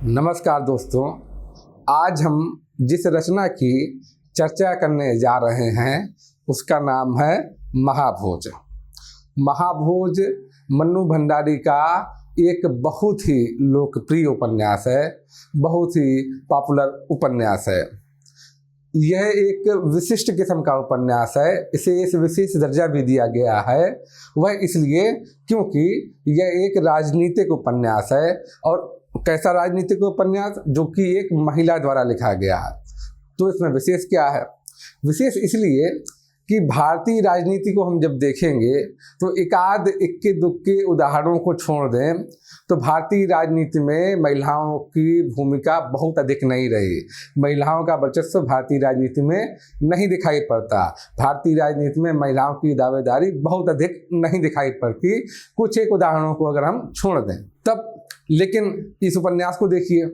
नमस्कार दोस्तों, आज हम जिस रचना की चर्चा करने जा रहे हैं उसका नाम है महाभोज। महाभोज मन्नू भंडारी का एक बहुत ही लोकप्रिय उपन्यास है, बहुत ही पॉपुलर उपन्यास है। यह एक विशिष्ट किस्म का उपन्यास है। इसे इस विशेष दर्जा भी दिया गया है, वह इसलिए क्योंकि यह एक राजनीतिक उपन्यास है। और कैसा राजनीतिक उपन्यास? जो कि एक महिला द्वारा लिखा गया है। तो इसमें विशेष क्या है? विशेष इसलिए कि भारतीय राजनीति को हम जब देखेंगे तो एकाध इक्के दुक्के उदाहरणों को छोड़ दें तो भारतीय राजनीति में महिलाओं की भूमिका बहुत अधिक नहीं रही। महिलाओं का वर्चस्व भारतीय राजनीति में नहीं दिखाई पड़ता। भारतीय राजनीति में महिलाओं की दावेदारी बहुत अधिक नहीं दिखाई पड़ती, कुछ एक उदाहरणों को अगर हम छोड़ दें तब। लेकिन इस उपन्यास को देखिए,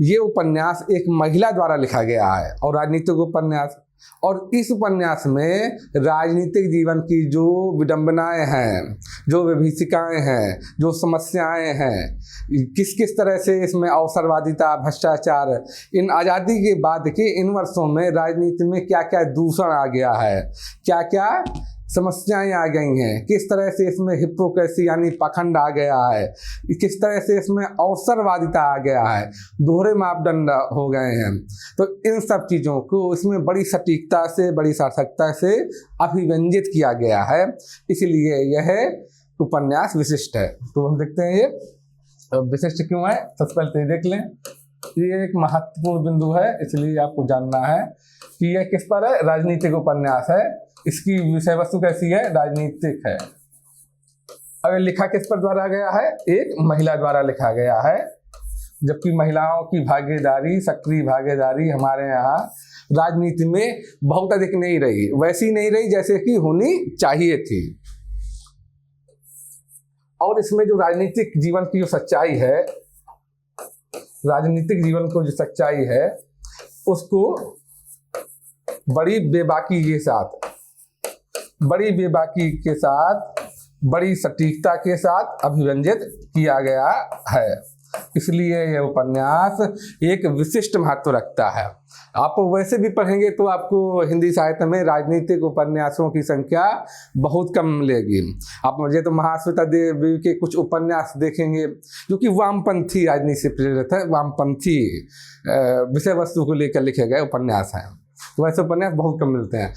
ये उपन्यास एक महिला द्वारा लिखा गया है और राजनीतिक उपन्यास। और इस उपन्यास में राजनीतिक जीवन की जो विडंबनाएं हैं, जो विभीषिकाएं हैं, जो समस्याएं हैं, किस किस तरह से इसमें अवसरवादिता, भ्रष्टाचार, इन आज़ादी के बाद के इन वर्षों में राजनीति में क्या क्या दूषण आ गया है, क्या क्या समस्याएं आ गई हैं, किस तरह से इसमें हिपोक्रेसी यानी पाखंड आ गया है, किस तरह से इसमें अवसरवादिता आ गया है, दोहरे मापदंड हो गए हैं। तो इन सब चीज़ों को इसमें बड़ी सटीकता से, बड़ी सार्थकता से अभिव्यंजित किया गया है, इसलिए यह उपन्यास विशिष्ट है। तो हम देखते हैं ये विशिष्ट क्यों है। सबसे पहले तो देख लें, ये एक महत्वपूर्ण बिंदु है, इसलिए आपको जानना है कि यह किस पर है। राजनीतिक उपन्यास है, इसकी विषय वस्तु कैसी है? राजनीतिक है। अगर लिखा किस पर द्वारा गया है? एक महिला द्वारा लिखा गया है, जबकि महिलाओं की भागीदारी, सक्रिय भागीदारी हमारे यहाँ राजनीति में बहुत अधिक नहीं रही, वैसी नहीं रही जैसे कि होनी चाहिए थी। और इसमें जो राजनीतिक जीवन की जो सच्चाई है, राजनीतिक जीवन को जो सच्चाई है उसको बड़ी बेबाकी के साथ, बड़ी सटीकता के साथ अभिव्यंजित किया गया है, इसलिए यह उपन्यास एक विशिष्ट महत्व रखता है। आप वैसे भी पढ़ेंगे तो आपको हिंदी साहित्य में राजनीतिक उपन्यासों की संख्या बहुत कम मिलेगी। आप मुझे तो महाश्वेता देवी के कुछ उपन्यास देखेंगे जो कि वामपंथी राजनीति से प्रेरित है, वामपंथी विषय वस्तु को लेकर लिखे गए उपन्यास हैं। तो वैसे उपन्यास बहुत कम मिलते हैं।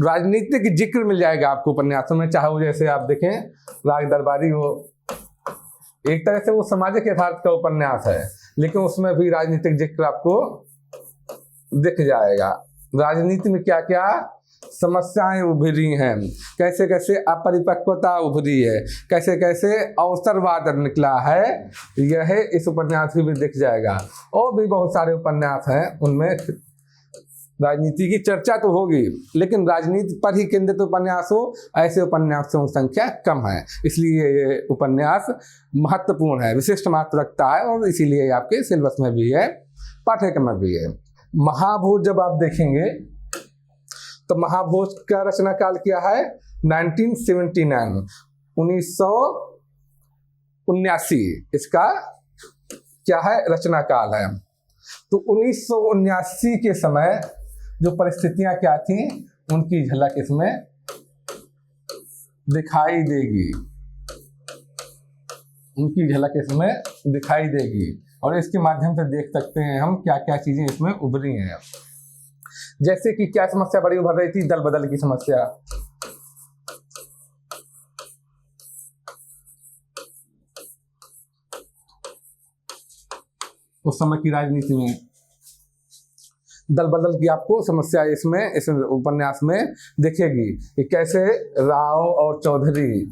राजनीतिक जिक्र मिल जाएगा आपको उपन्यासों में, चाहे वो जैसे आप देखें राज दरबारी हो, एक तरह से वो सामाजिक यथार्थ का उपन्यास है, लेकिन उसमें भी राजनीतिक जिक्र आपको दिख जाएगा। राजनीति में क्या क्या समस्याएं उभरी हैं, कैसे कैसे अपरिपक्वता उभरी है, कैसे कैसे अवसरवाद निकला है, यह इस उपन्यास में भी दिख जाएगा। और भी बहुत सारे उपन्यास हैं, उनमें राजनीति की चर्चा तो होगी, लेकिन राजनीति पर ही केंद्रित उपन्यास हो, ऐसे उपन्यासों की संख्या कम है। इसलिए ये उपन्यास महत्वपूर्ण है, विशिष्ट महत्व रखता है, और इसीलिए आपके सिलेबस में भी है, पाठ्यक्रम में भी है। महाभोज जब आप देखेंगे तो महाभोज का रचना काल क्या है? 1979, 1979 इसका क्या है? रचना काल है। तो 1979 के समय जो परिस्थितियां क्या थी, उनकी झलक इसमें दिखाई देगी, उनकी झलक इसमें दिखाई देगी। और इसके माध्यम से देख सकते हैं हम क्या क्या चीजें इसमें उभरी हैं। जैसे कि क्या समस्या बड़ी उभर रही थी? दल बदल की समस्या। उस समय की राजनीति में दल बदल की आपको समस्या इसमें, इस उपन्यास में दिखेगी कि कैसे राव और चौधरी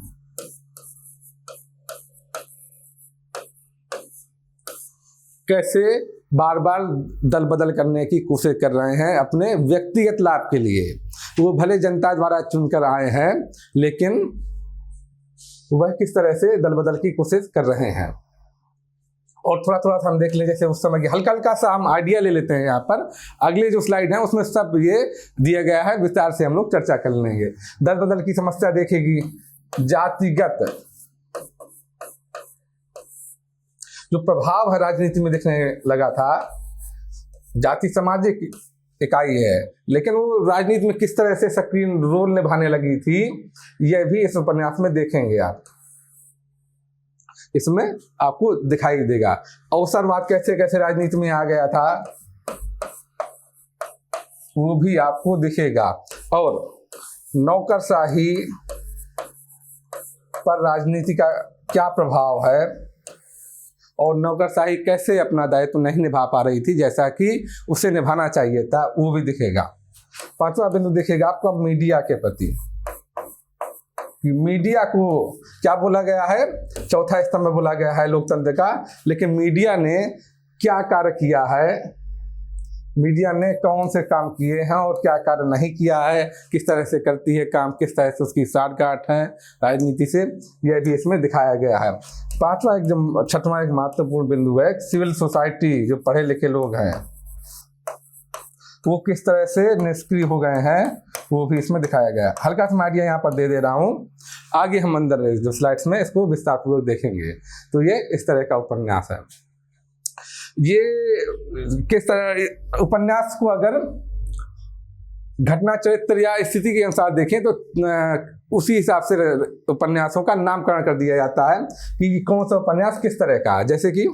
कैसे बार बार दल बदल करने की कोशिश कर रहे हैं अपने व्यक्तिगत लाभ के लिए। वो भले जनता द्वारा चुनकर आए हैं, लेकिन वह किस तरह से दल बदल की कोशिश कर रहे हैं। और थोड़ा थोड़ा हम देख लें, जैसे उस समय की हल्का हल्का सा हम आइडिया ले लेते हैं। यहाँ पर अगले जो स्लाइड है उसमें सब ये दिया गया है, विस्तार से हम लोग चर्चा कर लेंगे। दल बदल की समस्या देखेगी, जातिगत जो प्रभाव है राजनीति में दिखने लगा था, जाति सामाजिक इकाई है, लेकिन वो राजनीति में किस तरह से सक्रिय रोल निभाने लगी थी, यह भी इस उपन्यास में देखेंगे आप। इसमें आपको दिखाई देगा अवसरवाद कैसे कैसे राजनीति में आ गया था, वो भी आपको दिखेगा, और नौकरशाही पर राजनीति का क्या प्रभाव है, और नौकरशाही कैसे अपना दायित्व नहीं निभा पा रही थी जैसा कि उसे निभाना चाहिए था, वो भी दिखेगा। पांचवा बिंदु दिखेगा आपका मीडिया के प्रति, कि मीडिया को क्या बोला गया है, चौथा स्तंभ में बोला गया है लोकतंत्र का, लेकिन मीडिया ने क्या कार्य किया है, मीडिया ने कौन से काम किए हैं और क्या कार्य नहीं किया है, किस तरह से करती है काम, किस तरह से उसकी साठगांठ है राजनीति से, यह भी इसमें दिखाया गया है। पांचवा छठवां एक महत्वपूर्ण बिंदु है, सिविल सोसाइटी जो पढ़े लिखे लोग हैं वो किस तरह से निष्क्रिय हो गए हैं, वो भी इसमें दिखाया गया है। हल्का सा आइडिया यहाँ पर दे रहा हूँ, आगे हम अंदर जो स्लाइड्स में इसको विस्तारपूर्वक देखेंगे। तो ये इस तरह का उपन्यास है। ये किस तरह उपन्यास को अगर घटना चरित्र या स्थिति के अनुसार देखें तो उसी हिसाब से उपन्यासों का नामकरण कर दिया जाता है कि कौन सा उपन्यास किस तरह का है। जैसे कि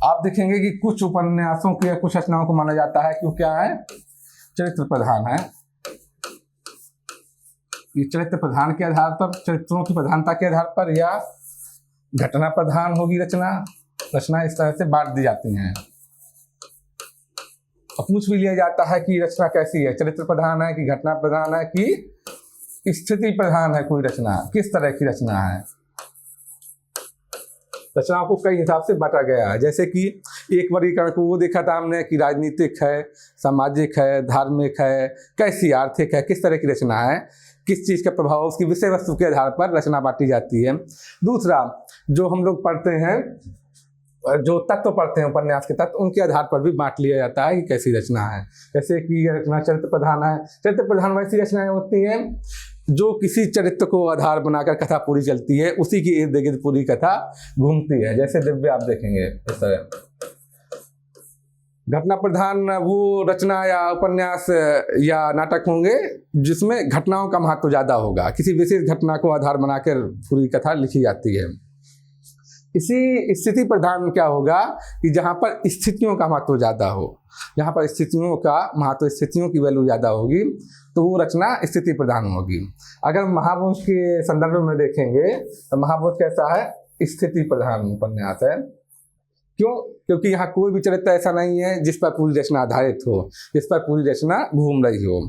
आप देखेंगे कि कुछ उपन्यासों के कुछ रचनाओं को माना जाता है कि क्या है, चरित्र प्रधान है। ये चरित्र प्रधान के आधार पर, चरित्रों की प्रधानता के आधार पर, या घटना प्रधान होगी रचना इस तरह से बांट दी जाती हैं। और पूछ भी लिया जाता है कि रचना कैसी है, चरित्र प्रधान है कि घटना प्रधान है कि स्थिति प्रधान है, कोई रचना किस तरह की रचना है। रचनाओं को कई हिसाब से बांटा गया है। जैसे कि एक वर्गीकरण को वो देखा था हमने कि राजनीतिक है, सामाजिक है, धार्मिक है, कैसी आर्थिक है, किस तरह की रचना है, किस चीज़ का प्रभाव उसकी विषय वस्तु के आधार पर रचना बांटी जाती है। दूसरा, जो हम लोग पढ़ते हैं, जो तत्व पढ़ते हैं उपन्यास के तत्व, उनके आधार पर भी बांट लिया जाता है कि कैसी रचना है। जैसे कि यह रचना चरित्र प्रधान है। चरित्र प्रधान वैसी रचनाएं होती हैं जो किसी चरित्र को आधार बनाकर कथा पूरी चलती है, उसी की इर्द गिर्द पूरी कथा घूमती है। जैसे दिव्य आप देखेंगे इस तरह। घटना प्रधान वो रचना या उपन्यास या नाटक होंगे जिसमें घटनाओं का महत्व ज़्यादा होगा, किसी विशेष घटना को आधार बनाकर पूरी कथा लिखी जाती है। इसी स्थिति प्रधान क्या होगा कि जहाँ पर स्थितियों का महत्व ज़्यादा हो, जहाँ पर स्थितियों का महत्व, स्थितियों की वैल्यू ज़्यादा होगी, तो वो रचना स्थिति प्रधान होगी। अगर महाभोज के संदर्भ में देखेंगे तो महाभोज कैसा है, स्थिति प्रधान उपन्यास है। क्यों? क्योंकि यहाँ कोई भी चरित्र ऐसा नहीं है जिस पर पूरी रचना आधारित हो, जिस पर पूरी रचना घूम रही हो।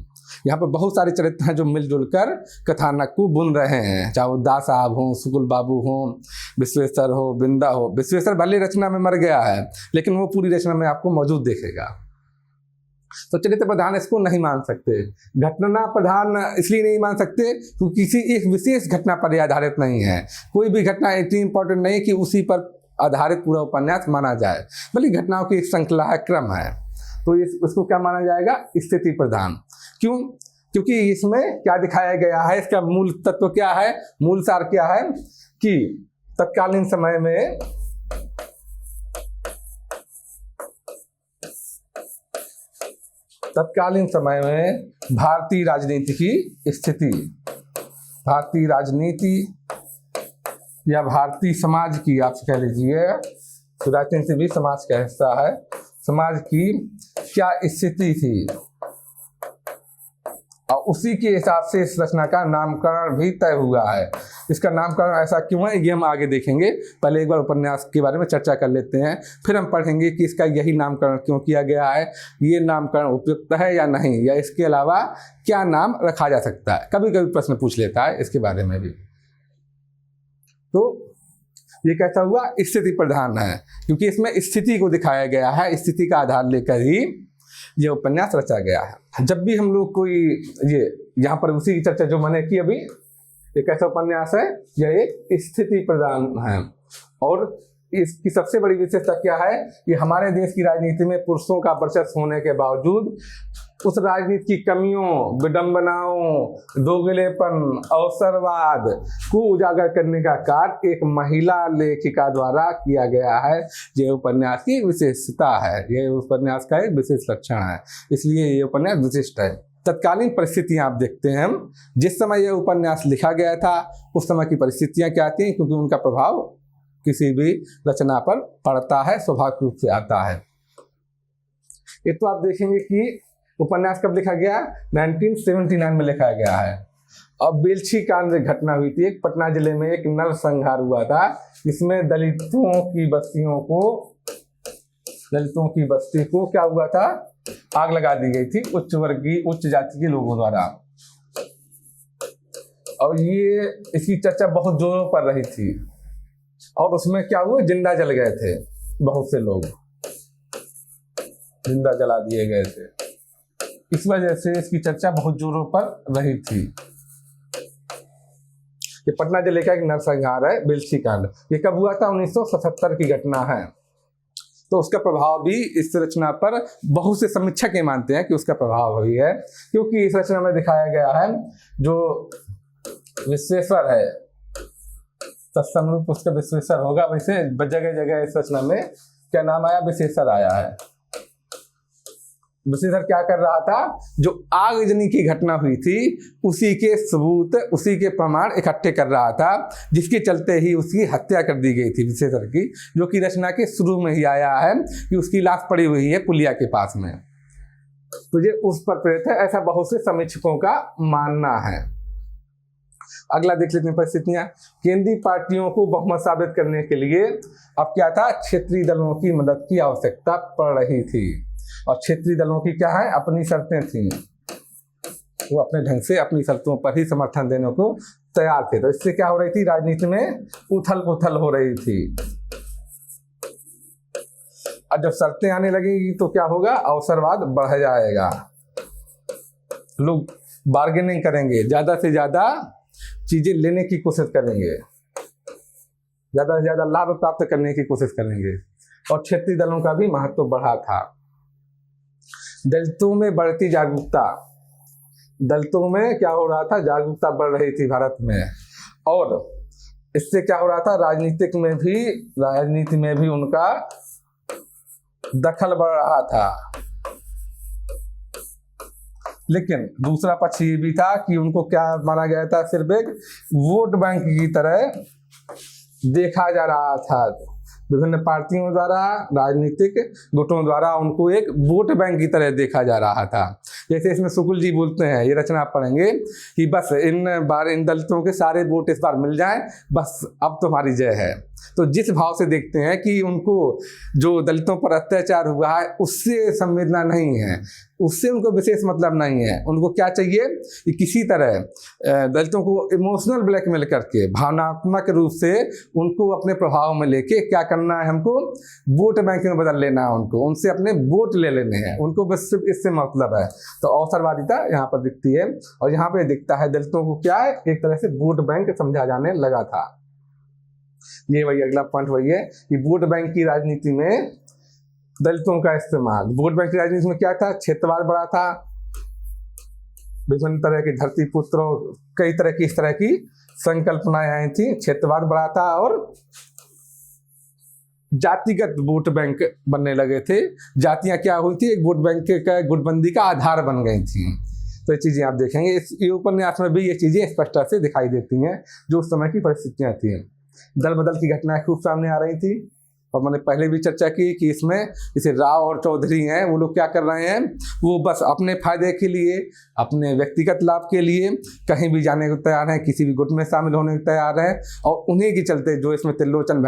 यहाँ पर बहुत सारे चरित्र हैं जो मिलजुल कर कथानक को बुन रहे हैं, चाहे वो दास साहब हों, सुकुल बाबू हों, विश्वेश्वर हो, बिंदा हो। विश्वेश्वर भले रचना में मर गया है लेकिन वो पूरी रचना में आपको मौजूद देखेगा। तो चरित्र प्रधान इसको नहीं मान सकते। घटना प्रधान इसलिए नहीं मान सकते क्योंकि किसी एक विशेष घटना पर आधारित नहीं है। कोई भी घटना इतनी इंपॉर्टेंट नहीं कि उसी पर आधारित पूरा उपन्यास माना जाए, बल्कि घटनाओं की एक श्रृंखला है, क्रम है। तो इसको क्या माना जाएगा, स्थिति प्रधान। क्यों? क्योंकि इसमें क्या दिखाया गया है, इसका मूल तत्व क्या है, मूल सार क्या है कि तत्कालीन समय में भारतीय राजनीति की स्थिति, भारतीय राजनीति या भारतीय समाज की, आप कह लीजिए, तो राजनीति भी समाज का हिस्सा है, समाज की क्या स्थिति थी, और उसी के हिसाब से इस रचना का नामकरण भी तय हुआ है। इसका नामकरण ऐसा क्यों है ये हम आगे देखेंगे। पहले एक बार उपन्यास के बारे में चर्चा कर लेते हैं, फिर हम पढ़ेंगे कि इसका यही नामकरण क्यों किया गया है, ये नामकरण उपयुक्त है या नहीं, या इसके अलावा क्या नाम रखा जा सकता है। कभी कभी प्रश्न पूछ लेता है इसके बारे में भी। तो ये कैसा हुआ, स्थिति प्रधान है क्योंकि इसमें स्थिति को दिखाया गया है, स्थिति का आधार लेकर ही ये उपन्यास रचा गया है। जब भी हम लोग कोई ये यहाँ पर उसी की चर्चा जो मैंने की अभी, ये कैसा उपन्यास है, यह एक स्थिति प्रधान है। और इसकी सबसे बड़ी विशेषता क्या है कि हमारे देश की राजनीति में पुरुषों का वर्चस्व होने के बावजूद उस राजनीति की कमियों, विडंबनाओं, दोगलेपन, अवसरवाद को उजागर करने का कार्य एक महिला लेखिका द्वारा किया गया है। यह उपन्यास की विशेषता है, यह उपन्यास का एक विशेष लक्षण है, इसलिए ये उपन्यास विशिष्ट है। तत्कालीन परिस्थितियां आप देखते हैं हम, जिस समय यह उपन्यास लिखा गया था उस समय की परिस्थितियां क्या थी, क्योंकि उनका प्रभाव किसी भी रचना पर पड़ता है, स्वाभाविक रूप से आता है। ये तो आप देखेंगे कि उपन्यास कब लिखा गया, 1979 में लिखा गया है। अब बेलछी कांड घटना हुई थी, एक पटना जिले में एक नरसंहार हुआ था, जिसमें दलितों की बस्ती को क्या हुआ था, आग लगा दी गई थी उच्च जाति के लोगों द्वारा। और ये इसकी चर्चा बहुत जोरों पर रही थी, और उसमें क्या हुआ, जिंदा जल गए थे, बहुत से लोग जिंदा जला दिए गए थे। इस वजह से इसकी चर्चा बहुत जोरों पर रही थी। ये पटना जिले का एक नरसंहार है, बेलछी कांड। ये कब हुआ था, 1977 की घटना है। तो उसका प्रभाव भी इस रचना पर बहुत से समीक्षक ये मानते हैं कि उसका प्रभाव हुई है, क्योंकि इस रचना में दिखाया गया है जो विश्वेश्वर है, तत्समरूप उसका विश्वेश्वर होगा, वैसे जगह जगह इस रचना में क्या नाम आया, विशेषर आया है। विशेषर क्या कर रहा था, जो आगजनी की घटना हुई थी उसी के सबूत, उसी के प्रमाण इकट्ठे कर रहा था, जिसके चलते ही उसकी हत्या कर दी गई थी विशेषर की, जो कि रचना के शुरू में ही आया है कि उसकी लाश पड़ी हुई है पुलिया के पास में। तो ये उस पर प्रेरित है, ऐसा बहुत से समीक्षकों का मानना है। अगला देख लेते हैं परिस्थितियां। केंद्रीय पार्टियों को बहुमत साबित करने के लिए अब क्या था, क्षेत्रीय दलों की मदद की आवश्यकता पड़ रही थी, और क्षेत्रीय दलों की क्या है, अपनी शर्तें थी, वो अपने ढंग से अपनी शर्तों पर ही समर्थन देने को तैयार थे। तो इससे क्या हो रही थी, राजनीति में उथल पुथल हो रही थी। और जब शर्तें आने लगेगी तो क्या होगा, अवसरवाद बढ़ जाएगा, लोग बार्गेनिंग करेंगे, ज्यादा से ज्यादा चीजें लेने की कोशिश करेंगे, ज्यादा से ज्यादा लाभ प्राप्त करने की कोशिश करेंगे। और क्षेत्रीय दलों का भी महत्व बढ़ा था। दलितों में बढ़ती जागरूकता, दलितों में क्या हो रहा था, जागरूकता बढ़ रही थी भारत में, और इससे क्या हो रहा था, राजनीति में भी उनका दखल बढ़ रहा था। लेकिन दूसरा पक्ष ये भी था कि उनको क्या माना गया था, सिर्फ एक वोट बैंक की तरह देखा जा रहा था। विभिन्न पार्टियों द्वारा, राजनीतिक गुटों द्वारा उनको एक वोट बैंक की तरह देखा जा रहा था। जैसे इसमें शुक्ल जी बोलते हैं, ये रचना आप पढ़ेंगे कि बस इन दलितों के सारे वोट इस बार मिल जाएं, बस अब तुम्हारी जय है। तो जिस भाव से देखते हैं कि उनको जो दलितों पर अत्याचार हुआ है उससे संवेदना नहीं है, उससे उनको विशेष मतलब नहीं है। उनको क्या चाहिए कि किसी तरह दलितों को इमोशनल ब्लैकमेल करके, भावनात्मक रूप से उनको अपने प्रभाव में लेके क्या करना है, हमको वोट बैंक में बदल लेना है, उनसे अपने वोट ले लेने हैं, उनको बस सिर्फ इससे मतलब है। तो अवसरवादिता यहाँ पर दिखती है, और यहाँ पे दिखता है दलितों को क्या है, एक तरह से वोट बैंक समझा जाने लगा था। ये वही अगला पॉइंट वही है कि वोट बैंक की राजनीति में दलितों का इस्तेमाल। वोट बैंक की राजनीति में क्या था, क्षेत्रवाद बड़ा था, विभिन्न तरह के धरती पुत्र, कई तरह की इस तरह की संकल्पनाएं आई थी, क्षेत्रवाद बड़ा था, और जातिगत वोट बैंक बनने लगे थे। जातियां क्या हुई थी, एक वोट बैंक का गुटबंदी का आधार बन गई थी। तो ये चीजें आप देखेंगे इस उपन्यास में भी, ये चीजें स्पष्टता से दिखाई देती हैं जो उस समय की परिस्थितियां थी। दल बदल की घटनाएं खूब सामने आ रही थी, और मैंने पहले भी चर्चा की कि इसमें जैसे राव और चौधरी हैं, वो लोग क्या कर रहे हैं, वो बस अपने फायदे के लिए, अपने व्यक्तिगत लाभ के लिए कहीं भी जाने को तैयार हैं, किसी भी गुट में शामिल होने को तैयार हैं, और उन्हीं के चलते जो इसमें लोचन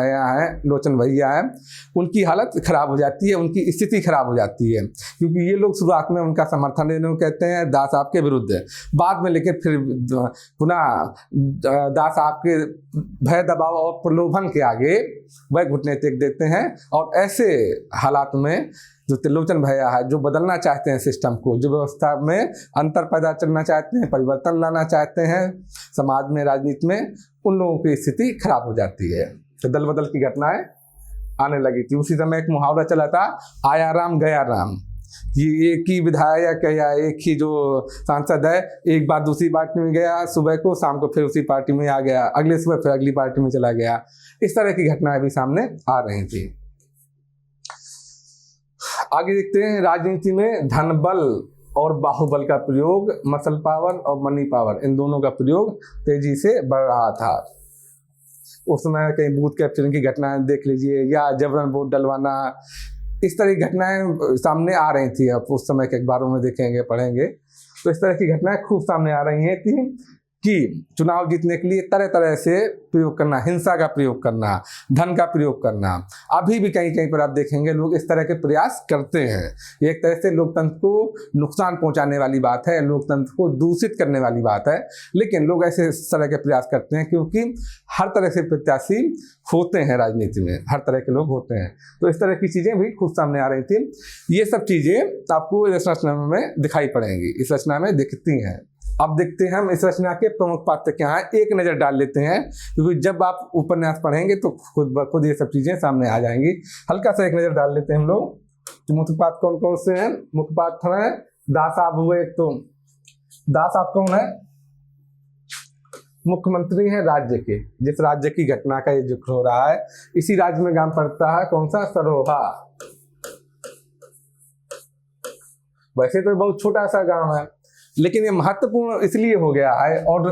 भैया हैं, उनकी हालत खराब हो जाती है, उनकी स्थिति खराब हो जाती है, क्योंकि ये लोग शुरुआत में उनका समर्थन देने को कहते हैं दास साहब के विरुद्ध, बाद में लेकिन फिर पुनः दास साहब के भय, दबाव और प्रलोभन के आगे वह घुटने टेक देते हैं। और ऐसे हालात में जो त्रिलोचन भैया है, जो बदलना चाहते हैं सिस्टम को, जो व्यवस्था में अंतर पैदा करना चाहते हैं, परिवर्तन लाना चाहते हैं समाज में, राजनीति में, उन लोगों की स्थिति खराब हो जाती है। तो दल बदल की घटनाएं आने लगी थी। उसी समय एक मुहावरा चला था, आया राम गया राम। कि एक ही विधायक या एक ही जो सांसद है एक बार दूसरी पार्टी में गया सुबह को, शाम को फिर उसी पार्टी में आ गया, अगले सुबह फिर अगली पार्टी में चला गया। इस तरह की घटनाएं भी सामने आ रही थी। आगे देखते हैं, राजनीति में धन बल और बाहुबल का प्रयोग, मसल पावर और मनी पावर, इन दोनों का प्रयोग तेजी से बढ़ रहा था। उस समय कहीं बूथ कैप्चरिंग की घटनाएं देख लीजिए, या जबरन वोट डलवाना, इस तरह की घटनाएं सामने आ रही थी। आप उस समय के अखबारों में देखेंगे, पढ़ेंगे तो इस तरह की घटनाएं खूब सामने आ रही हैं कि चुनाव जीतने के लिए तरह तरह से प्रयोग करना, हिंसा का प्रयोग करना, धन का प्रयोग करना। अभी भी कहीं कहीं पर आप देखेंगे लोग इस तरह के प्रयास करते हैं। ये एक तरह से लोकतंत्र को नुकसान पहुंचाने वाली बात है, लोकतंत्र को दूषित करने वाली बात है, लेकिन लोग ऐसे इस तरह के प्रयास करते हैं क्योंकि हर तरह से प्रत्याशी होते हैं राजनीति में, हर तरह के लोग होते हैं। तो इस तरह की चीज़ें भी खूब सामने आ रही थी। ये सब चीज़ें आपको इस रचना में दिखाई पड़ेंगी, इस रचना में दिखती हैं। अब देखते हैं हम इस रचना के प्रमुख पात्र क्या हैं, एक नज़र डाल लेते हैं, क्योंकि जब आप उपन्यास पढ़ेंगे तो खुद ब खुद ये सब चीज़ें सामने आ जाएंगी। हल्का सा एक नज़र डाल लेते हैं हम लोग कि मुख्य पात्र कौन कौन से हैं। मुख्य पात्र हैं दास साहब हुए। एक तो दास साहब कौन है? मुख्यमंत्री हैं राज्य के, जिस राज्य की घटना का ये जिक्र हो रहा है, इसी राज्य में गांव पड़ता है कौन सा? सरोहा। वैसे तो बहुत छोटा सा गांव है, लेकिन ये महत्वपूर्ण इसलिए हो गया है। और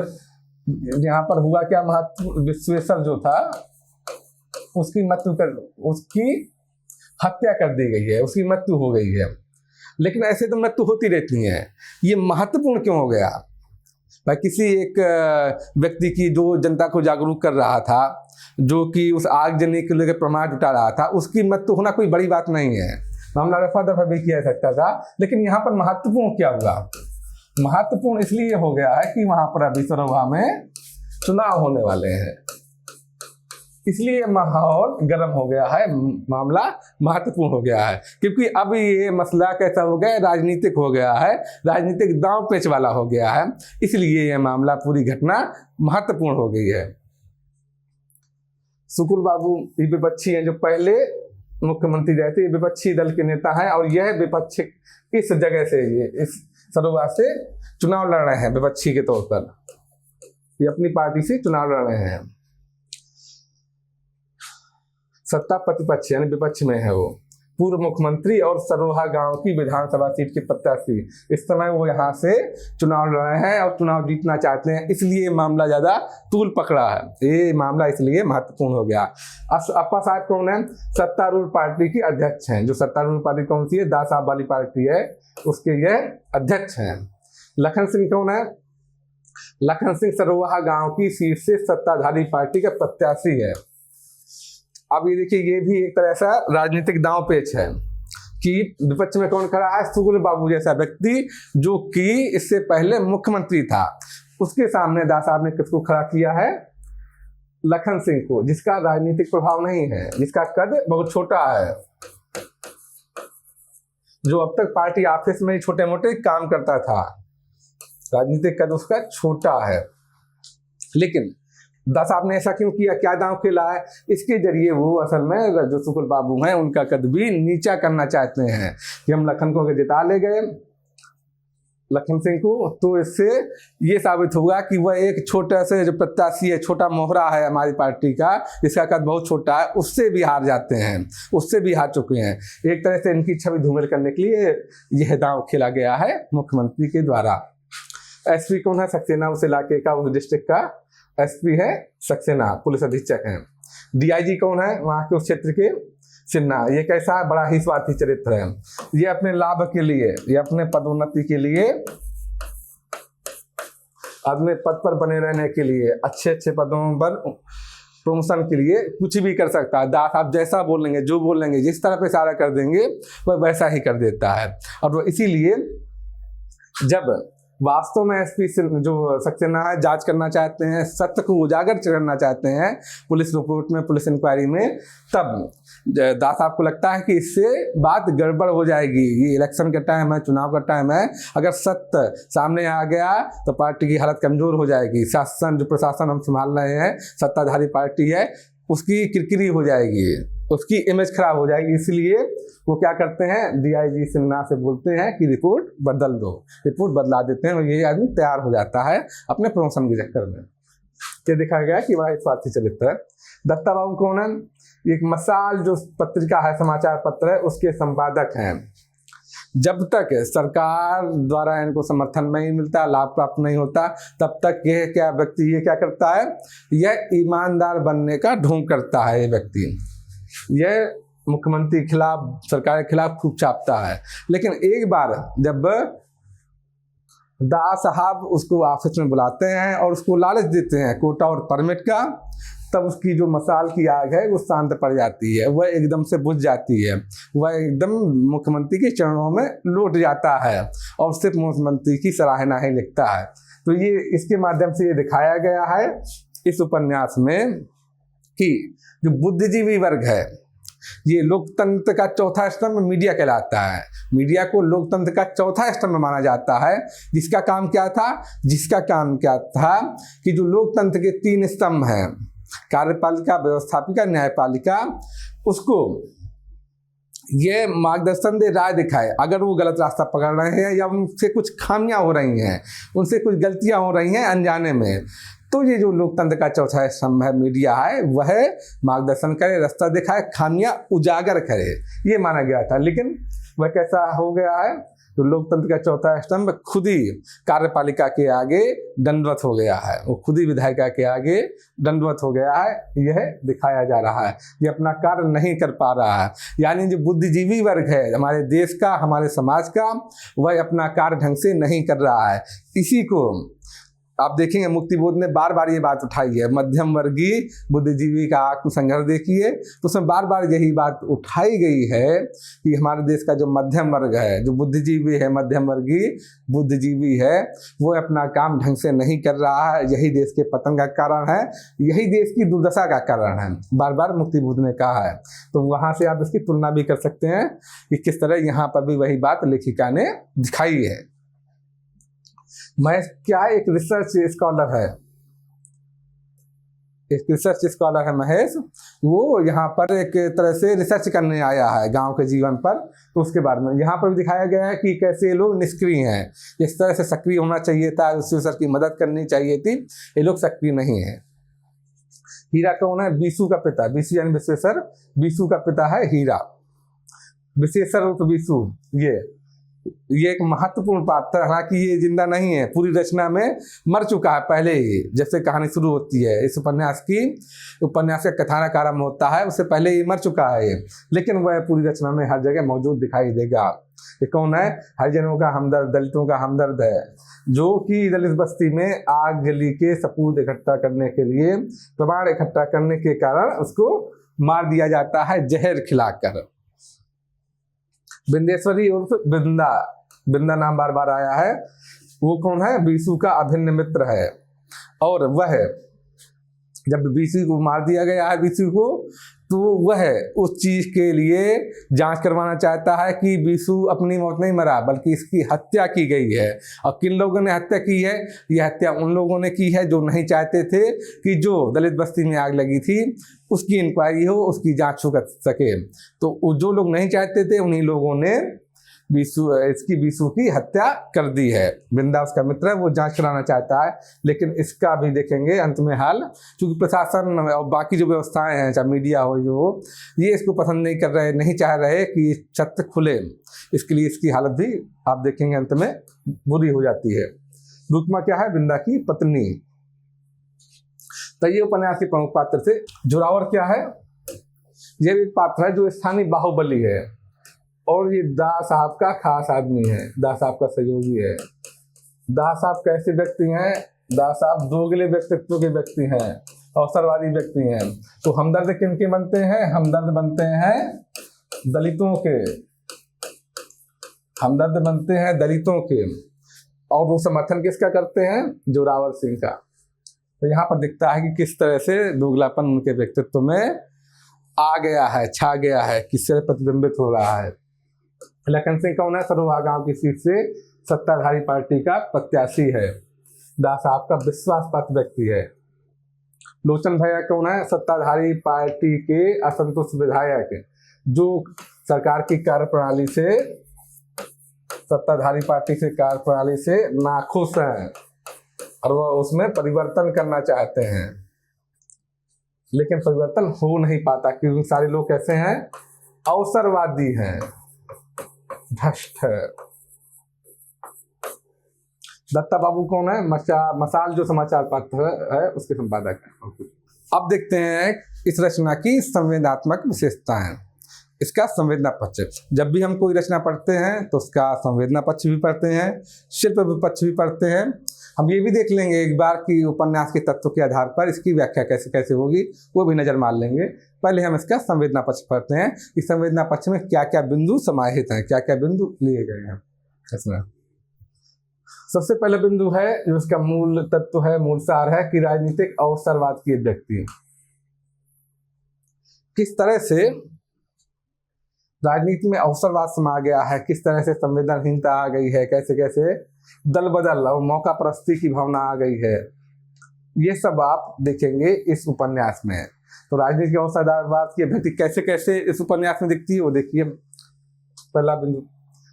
यहाँ पर हुआ क्या, महत्व विश्वेश्वर जो था उसकी हत्या कर दी गई है, उसकी मृत्यु हो गई है। लेकिन ऐसे तो मृत्यु होती रहती है, ये महत्वपूर्ण क्यों हो गया? भाई किसी एक व्यक्ति की जो जनता को जागरूक कर रहा था, जो कि उस आगजनी के लेकर प्रमाण जुटा रहा था, उसकी मृत्यु होना कोई बड़ी बात नहीं है, मामला रफा दफा भी किया जा सकता था। लेकिन यहाँ पर महत्वपूर्ण क्या हुआ? महत्वपूर्ण इसलिए हो गया है कि वहां पर अभी सरोहा में चुनाव होने वाले हैं, इसलिए माहौल गर्म हो गया है, मामला महत्वपूर्ण हो गया है। क्योंकि अब ये मसला कैसा हो गया, राजनीतिक हो गया है, राजनीतिक दांव पेच वाला हो गया है, इसलिए यह मामला, पूरी घटना महत्वपूर्ण हो गई है। सुकुल बाबू ये विपक्षी हैं, जो पहले मुख्यमंत्री रहे थे, ये विपक्षी दल के नेता हैं, और यह विपक्ष इस जगह से, ये इस सरोहा से चुनाव लड़ रहे हैं विपक्षी के तौर पर, ये अपनी पार्टी से चुनाव लड़ रहे हैं। सत्ता प्रतिपक्ष यानी विपक्ष में है वो, पूर्व मुख्यमंत्री और सरोहा गांव की विधानसभा सीट के प्रत्याशी। इस समय वो यहाँ से चुनाव लड़ रहे हैं और चुनाव जीतना चाहते हैं, इसलिए मामला ज्यादा तूल पकड़ा है। ये मामला इसलिए महत्वपूर्ण हो गया। अप्पा साहब कौन है? सत्तारूढ़ पार्टी की अध्यक्ष हैं। जो सत्तारूढ़ पार्टी कौन सी है? दास साहब वाली पार्टी है, उसके ये अध्यक्ष हैं। लखन सिंह कौन है? लखन सिंह सरोहा गांव की सीट से सत्ताधारी पार्टी का प्रत्याशी है। अब ये देखिए, ये भी एक तरह सा राजनीतिक दांव पेच है कि विपक्ष में कौन खड़ा है? सुकुल बाबू जैसा व्यक्ति, जो कि इससे पहले मुख्यमंत्री था, उसके सामने दास साहब ने किसको खड़ा किया है? लखन सिंह को, जिसका राजनीतिक प्रभाव नहीं है, जिसका कद बहुत छोटा है, जो अब तक पार्टी ऑफिस में ही छोटे मोटे काम करता था, राजनीतिक कद उसका छोटा है। लेकिन दास साहब ने ऐसा क्यों किया? क्या दांव खेला है? इसके जरिए वो असल में जो सुकुल बाबू हैं, उनका कद भी नीचा करना चाहते हैं कि हम लखन को अगर जिता ले गए, लखन सिंह को, तो इससे ये साबित होगा कि वह एक छोटा से जो प्रत्याशी है, छोटा मोहरा है हमारी पार्टी का, जिसका कद बहुत छोटा है, उससे भी हार जाते हैं, उससे भी हार चुके हैं। एक तरह से इनकी छवि धूमिल करने के लिए यह दांव खेला गया है मुख्यमंत्री के द्वारा। एसपी कौन है? सक्सेना, उस इलाके का, उस डिस्ट्रिक्ट का एसपी है सक्सेना, पुलिस अधीक्षक हैं। डीआईजी कौन है? वहां के उस क्षेत्र के सिन्हा। ये कैसा है? बड़ा ही स्वार्थी चरित्र है। ये अपने लाभ के लिए, ये अपने पदोन्नति के लिए, अपने पद पर बने रहने के लिए, अच्छे अच्छे पदों पर प्रमोशन के लिए कुछ भी कर सकता है। दास आप जैसा बोलेंगे, जो बोलेंगे, जिस तरह पे इशारा कर देंगे, वह वैसा ही कर देता है। और वो इसीलिए जब वास्तव में एसपी जो सक्सेना है जांच करना चाहते हैं, सत्य को उजागर करना चाहते हैं पुलिस रिपोर्ट में, पुलिस इंक्वायरी में, तब दास साहब को लगता है कि इससे बात गड़बड़ हो जाएगी। ये इलेक्शन का टाइम है, चुनाव का टाइम है, अगर सत्य सामने आ गया तो पार्टी की हालत कमजोर हो जाएगी। शासन, जो प्रशासन हम संभाल रहे हैं, सत्ताधारी पार्टी है, उसकी किरकिरी हो जाएगी। उसकी इमेज खराब हो जाएगी, इसलिए वो क्या करते हैं, डीआईजी सिन्हा से बोलते हैं कि रिपोर्ट बदल दो, रिपोर्ट बदला देते हैं और ये आदमी तैयार हो जाता है अपने प्रमोशन के चक्कर में। ये देखा गया कि बड़ा स्वार्थी चरित्र है। दत्ता बाबू कौन है? एक मसाल जो पत्रिका है, समाचार पत्र है, उसके संपादक हैं। जब तक सरकार द्वारा इनको समर्थन नहीं मिलता, लाभ प्राप्त नहीं होता, तब तक ये क्या करता है, यह ईमानदार बनने का ढोंग करता है। ये व्यक्ति यह मुख्यमंत्री के खिलाफ, सरकार के खिलाफ खूब छापता है। लेकिन एक बार जब दास साहब उसको ऑफिस में बुलाते हैं और उसको लालच देते हैं कोटा और परमिट का, तब उसकी जो मसाल की आग है वो शांत पड़ जाती है, वह एकदम से बुझ जाती है, वह एकदम मुख्यमंत्री के चरणों में लौट जाता है और सिर्फ मुख्यमंत्री की सराहना ही लिखता है। तो ये इसके माध्यम से ये दिखाया गया है इस उपन्यास में कि जो बुद्धिजीवी वर्ग है, ये लोकतंत्र का चौथा स्तंभ मीडिया कहलाता है। मीडिया को लोकतंत्र का चौथा स्तंभ माना जाता है, जिसका काम क्या था कि जो लोकतंत्र के 3 स्तंभ हैं, कार्यपालिका, व्यवस्थापिका, न्यायपालिका, उसको ये मार्गदर्शन दे, राय दिखाए अगर वो गलत रास्ता पकड़ रहे हैं या उनसे कुछ खामियां हो रही हैं, उनसे कुछ गलतियां हो रही हैं अनजाने में, तो ये जो लोकतंत्र का चौथा स्तंभ है मीडिया है, वह मार्गदर्शन करे, रास्ता दिखाए, खामियां उजागर करे, ये माना गया था। लेकिन वह कैसा हो गया है, तो लोकतंत्र का चौथा स्तंभ खुद ही कार्यपालिका के आगे दंडवत हो गया है, वो खुद ही विधायिका के आगे दंडवत हो गया है। यह दिखाया जा रहा है, ये अपना कार्य नहीं कर पा रहा है। यानी जो बुद्धिजीवी वर्ग है हमारे देश का, हमारे समाज का, वह अपना कार्य ढंग से नहीं कर रहा है। इसी को आप देखेंगे मुक्तिबोध ने बार बार ये बात उठाई है, मध्यम वर्गीय बुद्धिजीवी का आत्मसंघर्ष देखिए, तो उसमें बार बार यही बात उठाई गई है कि हमारे देश का जो मध्यम वर्ग है, जो बुद्धिजीवी है, मध्यम वर्गीय बुद्धिजीवी है, वो अपना काम ढंग से नहीं कर रहा है, यही देश के पतन का कारण है, यही देश की दुर्दशा का कारण है, बार बार मुक्तिबोध ने कहा है। तो वहाँ से आप इसकी तुलना भी कर सकते हैं कि किस तरह यहाँ पर भी वही बात लेखिका ने दिखाई है। महेश क्या एक रिसर्च स्कॉलर है, एक रिसर्च स्कॉलर है महेश, वो यहाँ पर एक तरह से रिसर्च करने आया है गांव के जीवन पर। तो उसके बारे में यहाँ पर भी दिखाया गया है कि कैसे लोग निष्क्रिय हैं, इस तरह से सक्रिय होना चाहिए था, विश्वेश्वर की मदद करनी चाहिए थी, ये लोग सक्रिय नहीं है। हीरा कौन है? बीसू का पिता, बीसू यानी विश्वेश्वर, बीसू का पिता है हीरा, विश्वेश्वर उर्फ बीसू। ये एक महत्वपूर्ण पात्र, हालांकि ये जिंदा नहीं है, पूरी रचना में मर चुका है पहले ही, जैसे कहानी शुरू होती है इस उपन्यास का कथानक आरंभ होता है, उससे पहले ही मर चुका है ये, लेकिन वह पूरी रचना में हर जगह मौजूद दिखाई देगा। ये कौन है? हरिजनों का हमदर्द, दलितों का हमदर्द है, जो कि दलित बस्ती में आग जली के सबूत इकट्ठा करने के लिए, प्रमाण इकट्ठा करने के कारण उसको मार दिया जाता है जहर खिलाकर। बिंदेश्वरी उर्फ बिंदा, बिंदा नाम बार बार आया है, वो कौन है? बीसू का अभिन्न मित्र है। और वह जब बीसू को मार दिया गया है, बीसू को, तो वह उस चीज के लिए जांच करवाना चाहता है कि बीसू अपनी मौत नहीं मरा, बल्कि इसकी हत्या की गई है। और किन लोगों ने हत्या की है? यह हत्या उन लोगों ने की है जो नहीं चाहते थे कि जो दलित बस्ती में आग लगी थी उसकी इंक्वायरी हो, उसकी जांच हो सके। तो जो लोग नहीं चाहते थे उन्हीं लोगों ने बीसू की हत्या कर दी है। बिंदा उसका मित्र है, वो जांच कराना चाहता है, लेकिन इसका भी देखेंगे अंत में हाल, क्योंकि प्रशासन और बाकी जो व्यवस्थाएं हैं, चाहे मीडिया हो, जो ये इसको पसंद नहीं कर रहे, नहीं चाह रहे कि छत खुले, इसके लिए इसकी हालत भी आप देखेंगे अंत में बुरी हो जाती है। रुकमा क्या है? बिंदा की पत्नी। तो ये उपन्यास के प्रमुख पात्र थे। जोरावर क्या है? ये भी पात्र है जो स्थानीय बाहुबली है, और ये दास साहब का खास आदमी है, दास साहब का सहयोगी है। दास साहब कैसे व्यक्ति हैं? दास साहब दोगले व्यक्तित्व के व्यक्ति हैं, अवसरवादी व्यक्ति हैं। तो हमदर्द किनके बनते हैं? हमदर्द बनते हैं दलितों के, हमदर्द बनते हैं दलितों के। और वो समर्थन किसका करते हैं? जोरावर सिंह का। तो यहाँ पर दिखता है कि किस तरह से दोगलापन उनके व्यक्तित्व में आ गया है, छा गया है, किससे प्रतिबिंबित हो रहा है। लखन सिंह कौन है? सरोहा गांव की सीट से सत्ताधारी पार्टी का प्रत्याशी है, दास साहब का विश्वास पात्र व्यक्ति है। लोचन भैया कौन है? सत्ताधारी पार्टी के असंतुष्ट विधायक जो सरकार की कार्यप्रणाली से, सत्ताधारी पार्टी से कार्यप्रणाली से नाखुश हैं और वह उसमें परिवर्तन करना चाहते हैं, लेकिन परिवर्तन हो नहीं पाता क्योंकि सारे लोग कैसे हैं? अवसरवादी हैं, भ्रष्ट है। दत्ता बाबू कौन है? मसाल जो समाचार पत्र है उसके संपादक है। अब देखते हैं इस रचना की संवेदनात्मक विशेषताएं। इसका संवेदना पक्ष, जब भी हम कोई रचना पढ़ते हैं तो उसका संवेदना पक्ष भी पढ़ते हैं, शिल्प पक्ष भी पढ़ते हैं। हम ये भी देख लेंगे एक बार कि उपन्यास के तत्व के आधार पर इसकी व्याख्या कैसे कैसे होगी, वो भी नजर मार लेंगे। पहले हम इसका संवेदना पक्ष पढ़ते हैं। इस संवेदना पक्ष में क्या क्या बिंदु समाहित हैं, क्या क्या बिंदु लिए गए हैं इसमें। सबसे पहले बिंदु है जो इसका मूल तत्व है, मूल सार है कि राजनीतिक अवसरवाद की अभिव्यक्ति। किस तरह से राजनीति में अवसरवाद समा गया है, किस तरह से संवेदनहीनता आ गई है, कैसे कैसे दल बदल और मौका परस्ती की भावना आ गई है, ये सब आप देखेंगे इस उपन्यास में। तो राजनीति के अवसरवाद की अभिव्यक्ति कैसे कैसे इस उपन्यास में दिखती है वो देखिए। पहला बिंदु,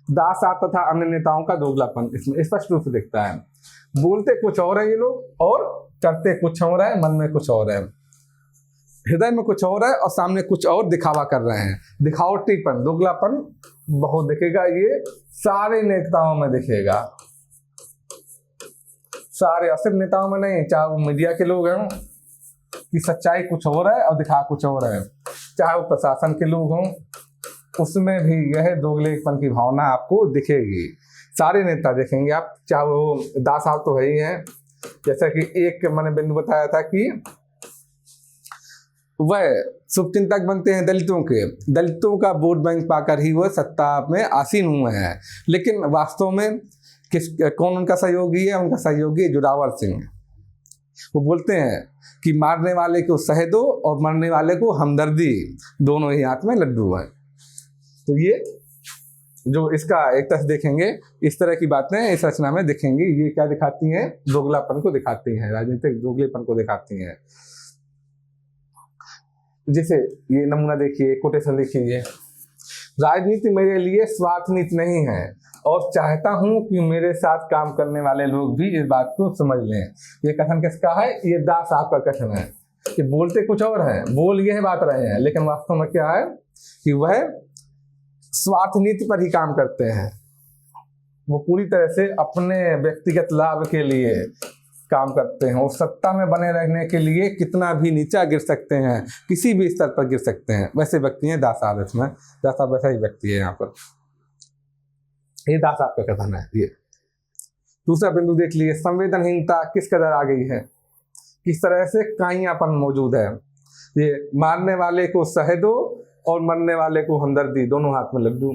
दास तथा अन्य नेताओं का दोगलापन इसमें स्पष्ट रूप से दिखता है। बोलते कुछ और है ये लोग और करते कुछ और है, मन में कुछ और है, हृदय में कुछ और है और सामने कुछ और दिखावा कर रहे हैं। दिखावटीपन, दोगलापन बहुत दिखेगा, ये सारे नेताओं में दिखेगा, सारे, और सिर्फ नेताओं में नहीं, चाहे वो मीडिया के लोग हैं कि सच्चाई कुछ और है और दिखा कुछ और है, चाहे वो प्रशासन के लोग हों उसमें भी यह दोगलेपन की भावना आपको दिखेगी। सारे नेता देखेंगे आप, चाहे वो दास साहब तो है ही हैं, जैसा कि एक मैंने बिंदु बताया था कि वह शुभचिंतक बनते हैं दलितों के, दलितों का वोट बैंक पाकर ही वह सत्ता में आसीन हुए हैं, लेकिन वास्तव में कौन उनका सहयोगी है? उनका सहयोगी जोरावर सिंह। वो बोलते हैं कि मारने वाले को सह दो और मरने वाले को हमदर्दी, दोनों ही हाथ में लड्डू है। तो ये जो इसका एक तरह देखेंगे, इस तरह की बातें इस रचना में दिखेंगी। ये क्या दिखाती हैं? दोगलापन को दिखाती हैं, राजनीतिक दोगलेपन को दिखाती हैं। जैसे ये नमूना देखिए, कोटेशन देखिए, राजनीति मेरे लिए स्वार्थ नीति नहीं है और चाहता हूं कि मेरे साथ काम करने वाले लोग भी इस बात को समझ लें। ये कथन किसका है? ये दास साहब का कथन है कि बोलते कुछ और है, बोल ये बात रहे हैं, लेकिन वास्तव में क्या है कि वह स्वार्थ नीति पर ही काम करते हैं। वो पूरी तरह से अपने व्यक्तिगत लाभ के लिए काम करते हैं और सत्ता में बने रहने के लिए कितना भी नीचा गिर सकते हैं, किसी भी स्तर पर गिर सकते हैं। वैसे व्यक्ति हैं दास साहब, इसमें दास साहब वैसा ही व्यक्ति है यहाँ पर। ये दास साहब का कथन है। ये दूसरा बिंदु देख लिए, संवेदनहीनता किस कदर आ गई है, किस तरह से काइयापन मौजूद है। ये मारने वाले को सह दो और मरने वाले को हमदर्दी, दोनों हाथ में लड्डू।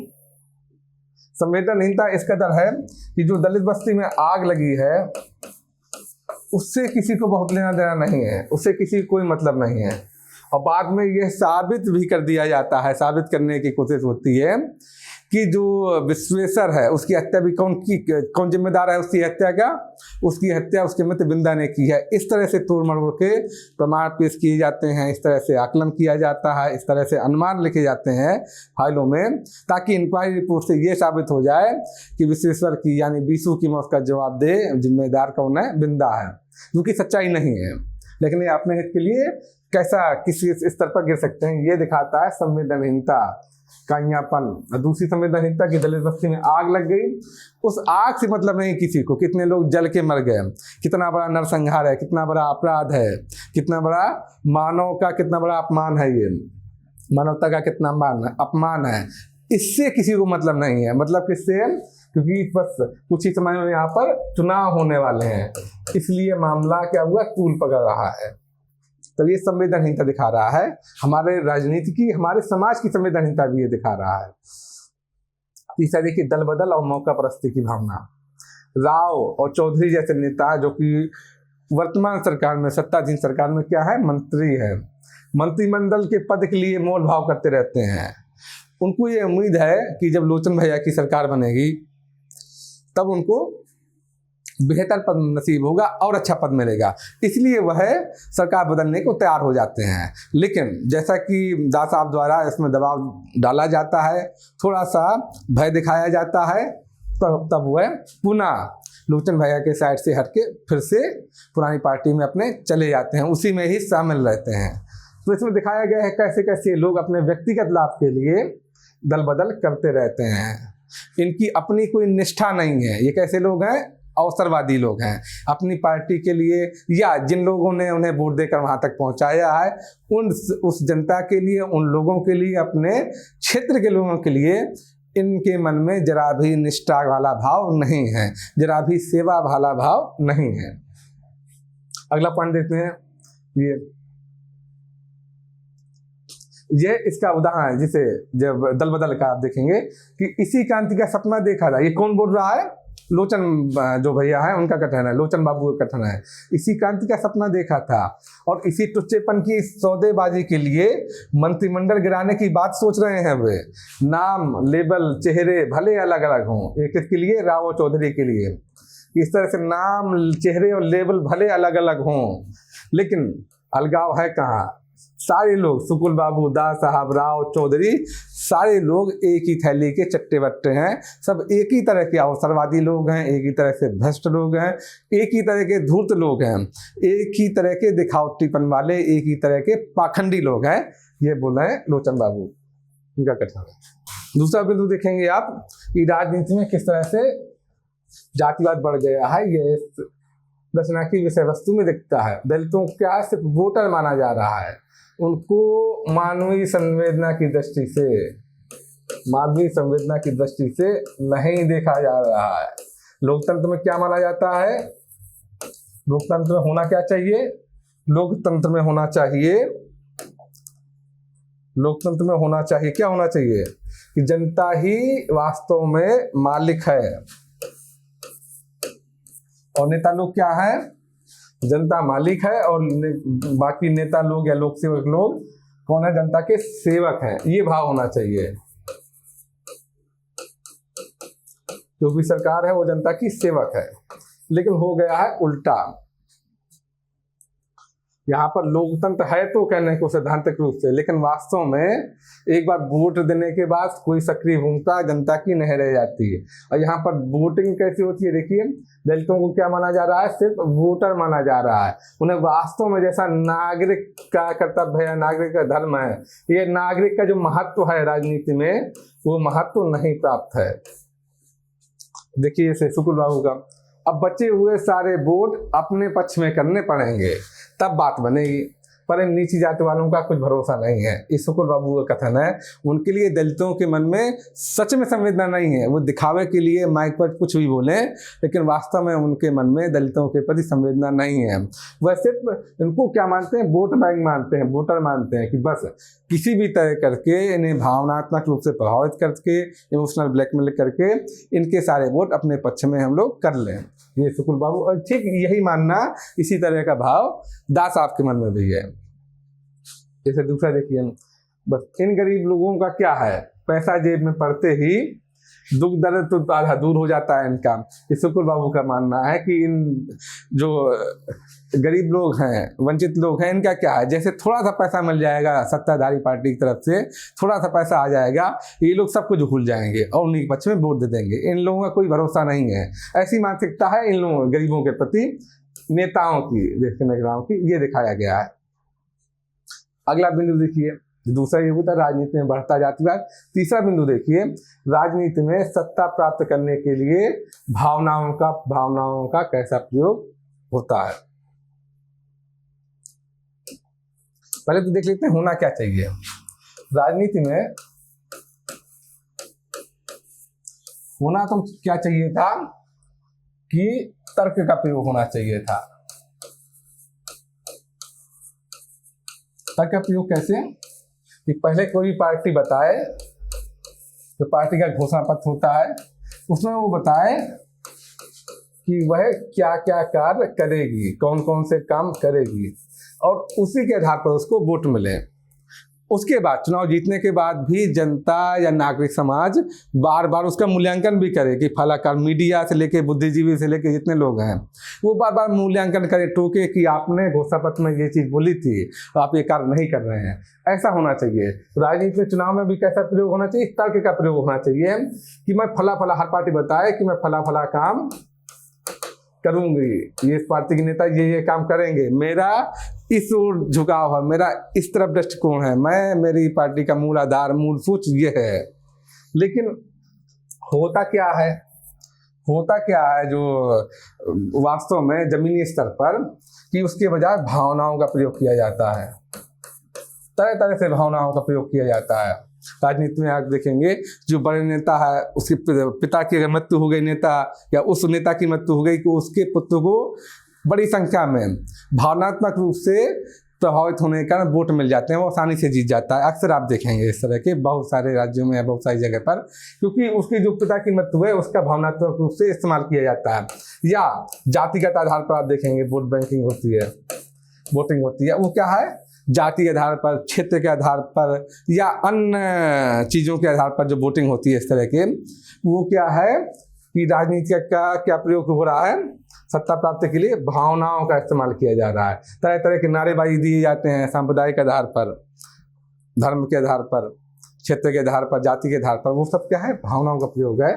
संवेदनहीनता इस कदर है कि जो दलित बस्ती में आग लगी है उससे किसी को बहुत लेना देना नहीं है, उससे किसी कोई मतलब नहीं है। और बाद में यह साबित भी कर दिया जाता है, साबित करने की कोशिश होती है कि जो विश्वेश्वर है उसकी हत्या भी कौन जिम्मेदार है उसकी हत्या का? उसकी हत्या उसके मित्र बिंदा ने की है। इस तरह से तोड़ मरोड़ के प्रमाण पेश किए जाते हैं, इस तरह से आकलन किया जाता है, इस तरह से अनुमान लिखे जाते हैं फाइलों में, ताकि इंक्वायरी रिपोर्ट से ये साबित हो जाए कि विश्वेश्वर की यानी बीसू की मौत का जवाब दे जिम्मेदार कौन है? बिंदा है, जो कि सच्चाई नहीं है। लेकिन ये अपने हित के लिए कैसा किसी स्तर पर गिर सकते हैं, ये दिखाता है संवेदनहीनता, काइयापन। दूसरी संवेदनहीनता की दलित बस्ती में आग लग गई, उस आग से मतलब नहीं किसी को, कितने लोग जल के मर गए, कितना बड़ा नरसंहार है, कितना बड़ा अपराध है, कितना बड़ा मानव का कितना बड़ा अपमान है, ये मानवता का कितना अपमान है। इससे किसी को मतलब नहीं है। मतलब किससे? क्योंकि बस कुछ ही समय में यहाँ पर चुनाव होने वाले हैं, इसलिए मामला क्या हुआ? तूल पकड़ रहा है। तो ये संवेदनहीनता दिखा रहा है, हमारे राजनीति की, हमारे समाज की संवेदनहीनता भी ये दिखा रहा है। तीसरा देखिए, दल बदल और मौका परस्ती की भावना। राव और चौधरी जैसे नेता जो कि वर्तमान सरकार में, सत्ताधीन सरकार में क्या है? मंत्री है, मंत्रिमंडल के पद के लिए मोल भाव करते रहते हैं। उनको ये उम्मीद है कि जब लोचन भैया की सरकार बनेगी तब उनको बेहतर पद नसीब होगा और अच्छा पद मिलेगा, इसलिए वह सरकार बदलने को तैयार हो जाते हैं। लेकिन जैसा कि दास साहब द्वारा इसमें दबाव डाला जाता है, थोड़ा सा भय दिखाया जाता है, तब वह पुनः लोचन भैया के साइड से हटके फिर से पुरानी पार्टी में अपने चले जाते हैं, उसी में ही शामिल रहते हैं। तो इसमें दिखाया गया है कैसे कैसे लोग अपने व्यक्तिगत लाभ के लिए दल बदल करते रहते हैं। इनकी अपनी कोई निष्ठा नहीं है। ये कैसे लोग हैं? अवसरवादी लोग हैं। अपनी पार्टी के लिए या जिन लोगों ने उन्हें वोट देकर वहां तक पहुंचाया है, उस जनता के लिए, उन लोगों के लिए, अपने क्षेत्र के लोगों के लिए इनके मन में जरा भी निष्ठा वाला भाव नहीं है, जरा भी सेवा वाला भाव नहीं है। अगला पॉइंट देखते हैं। ये इसका उदाहरण है, जिसे जब दल बदल का आप देखेंगे कि इसी क्रांति का सपना देखा था। ये कौन बोल रहा है? लोचन जो भैया है उनका कथन है, लोचन बाबू का कथन है। इसी क्रांति का सपना देखा था और इसी टुच्चेपन की सौदेबाजी के लिए मंत्रिमंडल गिराने की बात सोच रहे हैं। वे नाम, लेबल, चेहरे भले अलग अलग हों, एक किसके लिए? राव चौधरी के लिए। इस तरह से नाम, चेहरे और लेबल भले अलग अलग हों, लेकिन अलगाव है कहाँ? सारे लोग, सुकुल बाबू, दास साहब, राव चौधरी, सारे लोग एक ही थैली के चट्टे बट्टे हैं। सब एक ही तरह के अवसरवादी लोग हैं, एक ही तरह से भ्रष्ट लोग हैं, एक ही तरह के धूर्त लोग हैं, एक ही तरह के दिखावटीपन वाले, एक ही तरह के पाखंडी लोग हैं। ये बोल रहे हैं लोचन बाबू, इनका कथन है। दूसरा बिंदु देखेंगे आप कि राजनीति में किस तरह से जातिवाद बढ़ गया है। ये रचना की विषय वस्तु में दिखता है। दलितों को क्या सिर्फ वोटर माना जा रहा है, उनको मानवीय संवेदना की दृष्टि से, मानवीय संवेदना की दृष्टि से नहीं देखा जा रहा है। लोकतंत्र में क्या माना जाता है? लोकतंत्र में होना क्या चाहिए? लोकतंत्र में होना चाहिए, लोकतंत्र में होना चाहिए, क्या होना चाहिए? कि जनता ही वास्तव में मालिक है और नेता लोग क्या है? जनता मालिक है और बाकी नेता लोग या लोक सेवक लोग कौन है? जनता के सेवक हैं। ये भाव होना चाहिए। जो भी सरकार है वो जनता की सेवक है, लेकिन हो गया है उल्टा। यहाँ पर लोकतंत्र है तो कहने को सैद्धांतिक रूप से, लेकिन वास्तव में एक बार वोट देने के बाद कोई सक्रिय भूमिका जनता की नहीं रह जाती है। और यहाँ पर वोटिंग कैसी होती है? देखिए, दलितों को क्या माना जा रहा है? सिर्फ वोटर माना जा रहा है। उन्हें वास्तव में जैसा नागरिक का कर्तव्य है, नागरिक का धर्म है, ये नागरिक का जो महत्व है राजनीति में, वो महत्व नहीं प्राप्त है। देखिए इसे सुकुल बाबू का, अब बचे हुए सारे वोट अपने पक्ष में करने पड़ेंगे, तब बात बनेगी। पर इन नीची जाति वालों का कुछ भरोसा नहीं है। इस सुकुल बाबू का कथन है, उनके लिए दलितों के मन में सच में संवेदना नहीं है। वो दिखावे के लिए माइक पर कुछ भी बोले, लेकिन वास्तव में उनके मन में दलितों के प्रति संवेदना नहीं है। वह सिर्फ इनको क्या मानते हैं? वोट बैंक मानते हैं, वोटर मानते हैं कि बस किसी भी तरह करके इन्हें भावनात्मक रूप से प्रभावित करके, इमोशनल ब्लैकमेल करके इनके सारे वोट अपने पक्ष में हम लोग कर लें। ये सुकुल बाबू, और ठीक यही मानना, इसी तरह का भाव दास साहब के मन में भी है। जैसे दूसरा देखिए, बस इन गरीब लोगों का क्या है? पैसा जेब में पड़ते ही दुख दर्द तो आधा दूर हो जाता है इनका। ये सुकुल बाबू का मानना है कि इन जो गरीब लोग हैं, वंचित लोग हैं, इनका क्या है? जैसे थोड़ा सा पैसा मिल जाएगा सत्ताधारी पार्टी की तरफ से, थोड़ा सा पैसा आ जाएगा, ये लोग सब कुछ भूल जाएंगे और उन्हीं के पक्ष में वोट दे देंगे। इन लोगों का कोई भरोसा नहीं है। ऐसी मानसिकता है इन लोगों, गरीबों के प्रति नेताओं की, नेताओं की, ये दिखाया गया है। अगला बिंदु देखिए, दूसरा ये होता है राजनीति में बढ़ता जातिवाद। तीसरा बिंदु देखिए, राजनीति में सत्ता प्राप्त करने के लिए भावनाओं का कैसा प्रयोग होता है। पहले तो देख लेते हैं होना क्या चाहिए। राजनीति में होना तो क्या चाहिए था कि तर्क का प्रयोग होना चाहिए था। तर्क का प्रयोग कैसे? कि पहले कोई पार्टी बताए, जो पार्टी का घोषणा पत्र होता है, उसमें वो बताए कि वह क्या क्या कार्य करेगी, कौन कौन से काम करेगी, और उसी के आधार पर उसको वोट मिले। उसके बाद चुनाव जीतने के बाद भी जनता या नागरिक समाज बार बार उसका मूल्यांकन भी करे कि फलाकार मीडिया से लेके बुद्धिजीवी से लेके जितने लोग हैं वो बार बार मूल्यांकन करे, टोके कि आपने घोषणा पत्र में ये चीज़ बोली थी तो आप ये कार्य नहीं कर रहे हैं। ऐसा होना चाहिए। राजनीति में चुनाव में भी कैसा प्रयोग होना चाहिए, तर्क का प्रयोग होना चाहिए कि मैं फला फला, हर पार्टी बताए कि मैं फला फला काम करूंगी, ये इस पार्टी के नेता ये काम करेंगे, मेरा इस ओर झुकाव है, मेरा इस तरफ दृष्टिकोण है, मैं मेरी पार्टी का मूल आधार मूल सूच ये है। लेकिन होता क्या है, होता क्या है जो वास्तव में जमीनी स्तर पर कि उसके बजाय भावनाओं का प्रयोग किया जाता है, तरह तरह से भावनाओं का प्रयोग किया जाता है। राजनीति में आप देखेंगे जो बड़े नेता है उसके पिता की अगर मृत्यु हो गई नेता या उस नेता की मृत्यु हो गई कि उसके पुत्र को बड़ी संख्या में भावनात्मक रूप से प्रभावित होने के कारण वोट मिल जाते हैं, वो आसानी से जीत जाता है। अक्सर आप देखेंगे इस तरह के बहुत सारे राज्यों में या बहुत सारी जगह पर, क्योंकि उसकी जो पिता की मृत्यु है उसका भावनात्मक रूप से इस्तेमाल किया जाता है। या जातिगत आधार पर आप देखेंगे वोट बैंकिंग होती है, वोटिंग होती है, वो क्या है जाति के आधार पर, क्षेत्र के आधार पर या अन्य चीज़ों के आधार पर जो वोटिंग होती है इस तरह के, वो क्या है कि राजनीति का क्या प्रयोग हो रहा है, सत्ता प्राप्ति के लिए भावनाओं का इस्तेमाल किया जा रहा है। तरह तरह के नारेबाजी दिए जाते हैं सांप्रदायिक आधार पर, धर्म के आधार पर, क्षेत्र के आधार पर, जाति के आधार पर, वो सब क्या है भावनाओं का प्रयोग है।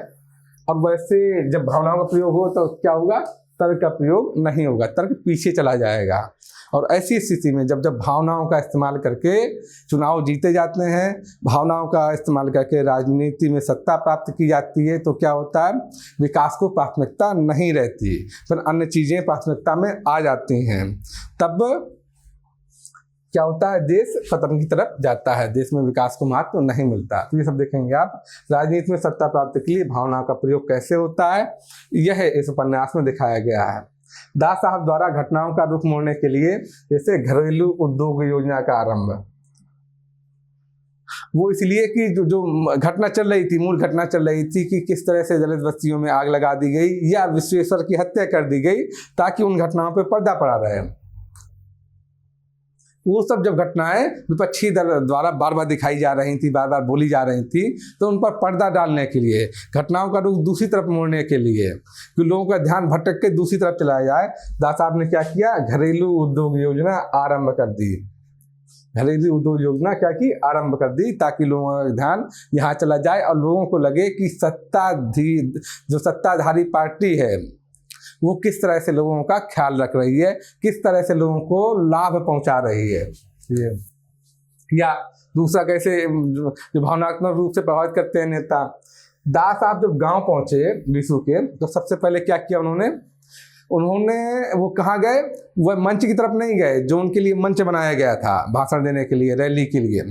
और वैसे जब भावनाओं का प्रयोग हो तो क्या होगा, तर्क का प्रयोग नहीं होगा, तर्क पीछे चला जाएगा। और ऐसी स्थिति में जब जब भावनाओं का इस्तेमाल करके चुनाव जीते जाते हैं, भावनाओं का इस्तेमाल करके राजनीति में सत्ता प्राप्त की जाती है, तो क्या होता है विकास को प्राथमिकता नहीं रहती, फिर अन्य चीज़ें प्राथमिकता में आ जाती हैं। तब क्या होता है देश पतन की तरफ जाता है, देश में विकास को महत्व नहीं मिलता। तो ये सब देखेंगे आप राजनीति में सत्ता प्राप्ति के लिए भावनाओं का प्रयोग कैसे होता है, यह इस उपन्यास में दिखाया गया है। दास साहब द्वारा घटनाओं का रुख मोड़ने के लिए जैसे घरेलू उद्योग योजना का आरंभ, वो इसलिए कि जो घटना चल रही थी, मूल घटना चल रही थी कि किस तरह से दलित बस्तियों में आग लगा दी गई या विश्वेश्वर की हत्या कर दी गई ताकि उन घटनाओं पर पर्दा पड़ा रहे। वो सब जब घटनाएं विपक्षी दल द्वारा बार बार दिखाई जा रही थी, बार बार बोली जा रही थी, तो उन पर पर्दा डालने के लिए, घटनाओं का रुख दूसरी तरफ मोड़ने के लिए कि लोगों का ध्यान भटक के दूसरी तरफ चलाया जाए, दास साहब ने क्या किया, घरेलू उद्योग योजना आरंभ कर दी। घरेलू उद्योग योजना क्या की, आरंभ कर दी ताकि लोगों का ध्यान यहाँ चला जाए और लोगों को लगे कि जो सत्ताधारी पार्टी है वो किस तरह से लोगों का ख्याल रख रही है, किस तरह से लोगों को लाभ पहुंचा रही है। ये या दूसरा कैसे जो भावनात्मक रूप से प्रभावित करते हैं नेता। दास साहब जब गांव पहुंचे बीसू के, तो सबसे पहले क्या किया उन्होंने वो कहाँ गए, वह मंच की तरफ नहीं गए जो उनके लिए मंच बनाया गया था भाषण देने के लिए, रैली के लिए।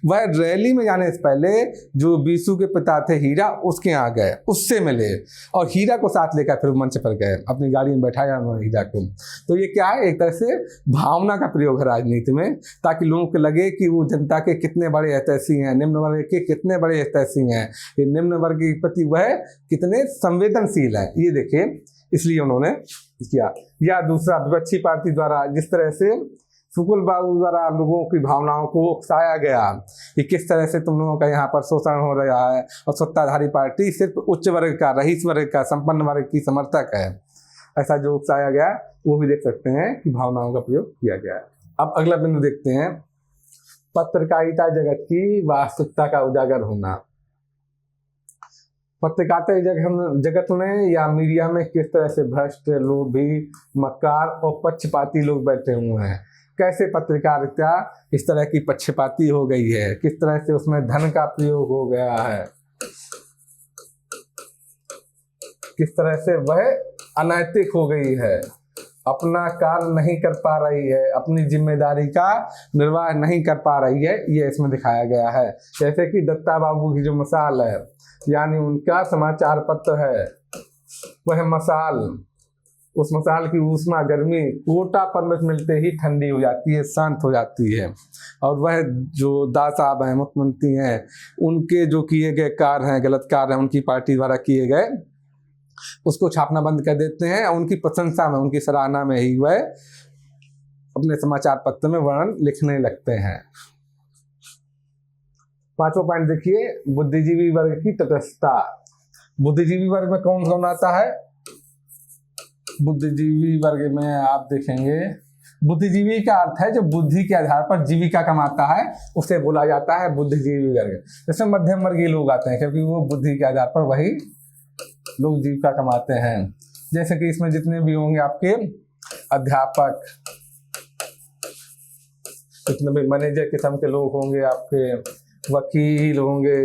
वह रैली में जाने से पहले जो बीसू के पिता थे हीरा, उसके यहाँ गए, उससे मिले और हीरा को साथ लेकर फिर मंच पर गए, अपनी गाड़ी में बैठाया उन्होंने हीरा को। तो ये क्या है, एक तरह से भावना का प्रयोग है राजनीति में, ताकि लोगों को लगे कि वो जनता के कितने बड़े हितैषी हैं, निम्न वर्ग के कितने बड़े हितैषी हैं, ये निम्न वर्ग के प्रति वह कितने संवेदनशील है, ये देखे, इसलिए उन्होंने किया। या दूसरा विपक्षी पार्टी द्वारा जिस तरह से सुकुल बाबू द्वारा लोगों की भावनाओं को उकसाया गया कि किस तरह से तुम लोगों का यहाँ पर शोषण हो रहा है और सत्ताधारी पार्टी सिर्फ उच्च वर्ग का, रईस वर्ग का, संपन्न वर्ग की समर्थक है, ऐसा जो उकसाया गया वो भी देख सकते हैं कि भावनाओं का प्रयोग किया गया है। अब अगला बिंदु देखते हैं, पत्रकारिता जगत की वास्तविकता का उजागर होना। पत्रकारिता जगत में या मीडिया में किस तरह से भ्रष्ट, लोभी, मक्कार और पक्षपाती लोग बैठे हुए हैं। कैसे पत्रकारिता इस तरह की पक्षपाती हो गई है, किस तरह से उसमें धन का प्रयोग हो गया है, किस तरह से वह अनैतिक हो गई है, अपना कार्य नहीं कर पा रही है, अपनी जिम्मेदारी का निर्वाह नहीं कर पा रही है, ये इसमें दिखाया गया है। जैसे कि दत्ता बाबू की जो मिसाल है, यानी उनका समाचार पत्र है, वह मसाल, उस मसाल की ऊष्मा गर्मी कोटा परमिट मिलते ही ठंडी हो जाती है, शांत हो जाती है। और वह जो दास साहब हैं, मुख्यमंत्री हैं, उनके जो किए गए कार्य हैं, गलत कार्य हैं, उनकी पार्टी द्वारा किए गए, उसको छापना बंद कर देते हैं और उनकी प्रशंसा में, उनकी सराहना में ही वह अपने समाचार पत्र में वर्णन लिखने लगते हैं। पांचवा पॉइंट देखिए, बुद्धिजीवी वर्ग की तटस्थता। बुद्धिजीवी वर्ग में कौन कौन आता है? बुद्धिजीवी वर्ग में आप देखेंगे, बुद्धिजीवी का अर्थ है जो बुद्धि के आधार पर जीविका कमाता है, उसे बोला जाता है बुद्धिजीवी वर्ग। जैसे मध्यम वर्गीय लोग आते हैं, क्योंकि वो बुद्धि के आधार पर वही लोग जीविका कमाते हैं। जैसे कि इसमें जितने भी होंगे आपके अध्यापक, जितने भी मैनेजर किस्म के लोग होंगे, आपके वकील होंगे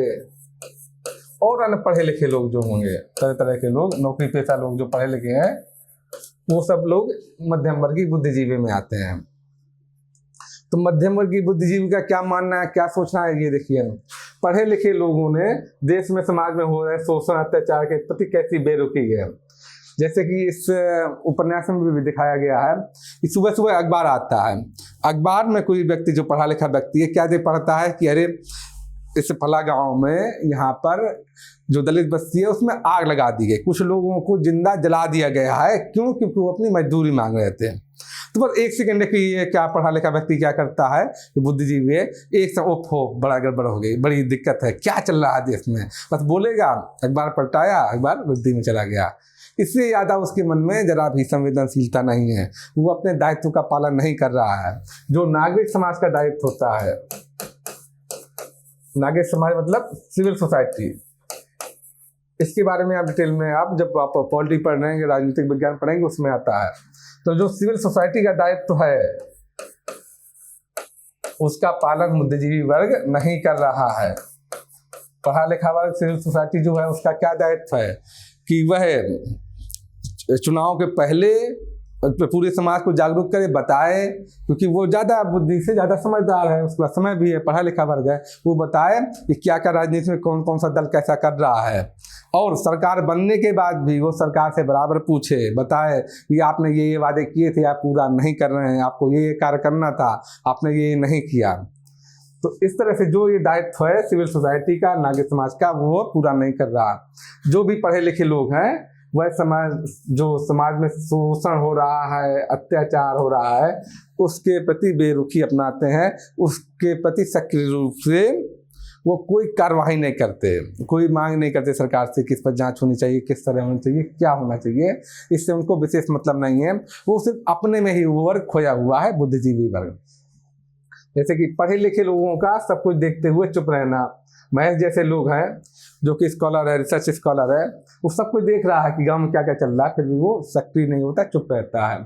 और अन्य पढ़े लिखे लोग जो होंगे, तरह तरह के लोग, नौकरी पेशा लोग जो पढ़े लिखे हैं, वो सब लोग मध्यम वर्गीय बुद्धिजीवी में आते हैं। तो मध्यम वर्गीय बुद्धिजीवी का क्या मानना है, क्या सोचना है, ये देखिए। पढ़े लिखे लोगों ने देश में समाज में हो रहे शोषण अत्याचार के प्रति कैसी बेरुखी है। जैसे कि इस उपन्यास में भी दिखाया गया है कि सुबह सुबह अखबार आता है, अखबार में कोई व्यक्ति जो पढ़ा लिखा व्यक्ति है क्या दे पढ़ता है कि अरे इस फला गांव में यहाँ पर जो दलित बस्ती है उसमें आग लगा दी गई, कुछ लोगों को जिंदा जला दिया गया है। क्यों? क्योंकि वो अपनी मजदूरी मांग रहे थे। तो बस एक सेकंड की ये क्या पढ़ा लिखा व्यक्ति क्या करता है, बुद्धिजीवी है, एक से ओफो बड़ा गड़बड़ हो गई, बड़ी दिक्कत है, क्या चल रहा है देश में, बस बोलेगा, अखबार पलटाया, अखबार बुद्धि में चला गया। इससे ज़्यादा उसके मन में जरा भी संवेदनशीलता नहीं है, वो अपने दायित्व का पालन नहीं कर रहा है, जो नागरिक समाज का दायित्व होता है। नागरिक समाज मतलब सिविल सोसाइटी, इसके बारे में आप डिटेल में आप जब आप पॉलिटी पढ़ रहे हैं, राजनीतिक विज्ञान पढ़ेंगे, उसमें आता है। तो जो सिविल सोसाइटी का दायित्व है उसका पालन बुद्धिजीवी वर्ग नहीं कर रहा है। पढ़ा लिखा वर्ग सिविल सोसाइटी जो है उसका क्या दायित्व है कि वह चुनाव के पहले पूरे समाज को जागरूक करे, बताए, क्योंकि वो ज़्यादा बुद्धि से ज़्यादा समझदार है, उसका समय भी है, पढ़ा लिखा वर्ग है, वो बताए कि क्या क्या राजनीति में कौन कौन सा दल कैसा कर रहा है। और सरकार बनने के बाद भी वो सरकार से बराबर पूछे, बताए कि आपने ये वादे किए थे, आप पूरा नहीं कर रहे हैं, आपको ये कार्य करना था, आपने ये नहीं किया। तो इस तरह से जो ये दायित्व है सिविल सोसाइटी का, नागरिक समाज का, वो पूरा नहीं कर रहा। जो भी पढ़े लिखे लोग हैं वह समाज में शोषण हो रहा है, अत्याचार हो रहा है, उसके प्रति बेरुखी अपनाते हैं, उसके प्रति सक्रिय रूप से वो कोई कार्रवाई नहीं करते, कोई मांग नहीं करते सरकार से किस पर जांच होनी चाहिए, किस तरह होनी चाहिए, क्या होना चाहिए, इससे उनको विशेष मतलब नहीं है। वो सिर्फ अपने में ही वो वर्ग खोया हुआ है, बुद्धिजीवी वर्ग। जैसे कि पढ़े लिखे लोगों का सब कुछ देखते हुए चुप रहना, महेश जैसे लोग हैं जो कि स्कॉलर है, रिसर्च स्कॉलर है, वो सब कुछ देख रहा है कि गांव में क्या क्या चल रहा है, फिर भी वो सक्रिय नहीं होता, चुप रहता है।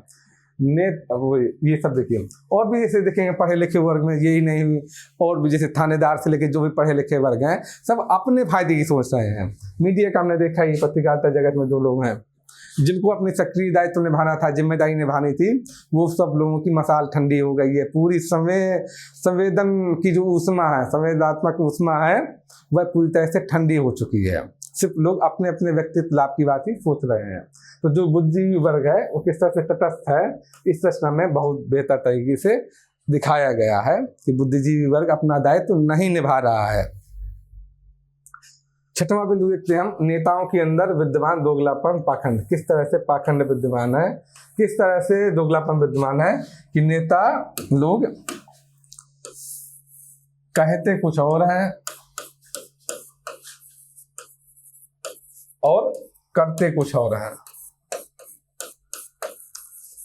ये सब देखिए। और भी जैसे देखेंगे पढ़े लिखे वर्ग में यही नहीं, और भी जैसे थानेदार से लेकर जो भी पढ़े लिखे वर्ग हैं सब अपने फायदे की सोच रहे हैं। मीडिया का हमने देखा ही, पत्रकारिता जगत में जो लोग हैं जिनको अपनी सक्रिय दायित्व निभाना था, जिम्मेदारी निभानी थी, वो सब लोगों की मसाल ठंडी हो गई है। पूरी संवेदन की जो ऊष्मा है, संवेदनात्मक ऊष्मा है, वह पूरी तरह से ठंडी हो चुकी है। सिर्फ लोग अपने अपने व्यक्तित्व लाभ की बात ही सोच रहे हैं। तो जो बुद्धिजीवी वर्ग है वो किस तरह से तटस्थ है, इस रचना में बहुत बेहतर तरीके से दिखाया गया है कि बुद्धिजीवी वर्ग अपना दायित्व नहीं निभा रहा है। छठवां बिंदु देखते हैं हम, नेताओं के अंदर विद्यमान दोगलापन पाखंड। किस तरह से पाखंड विद्यमान है, किस तरह से दोगलापन विद्यमान है कि नेता लोग कहते कुछ और हैं और करते कुछ और हैं।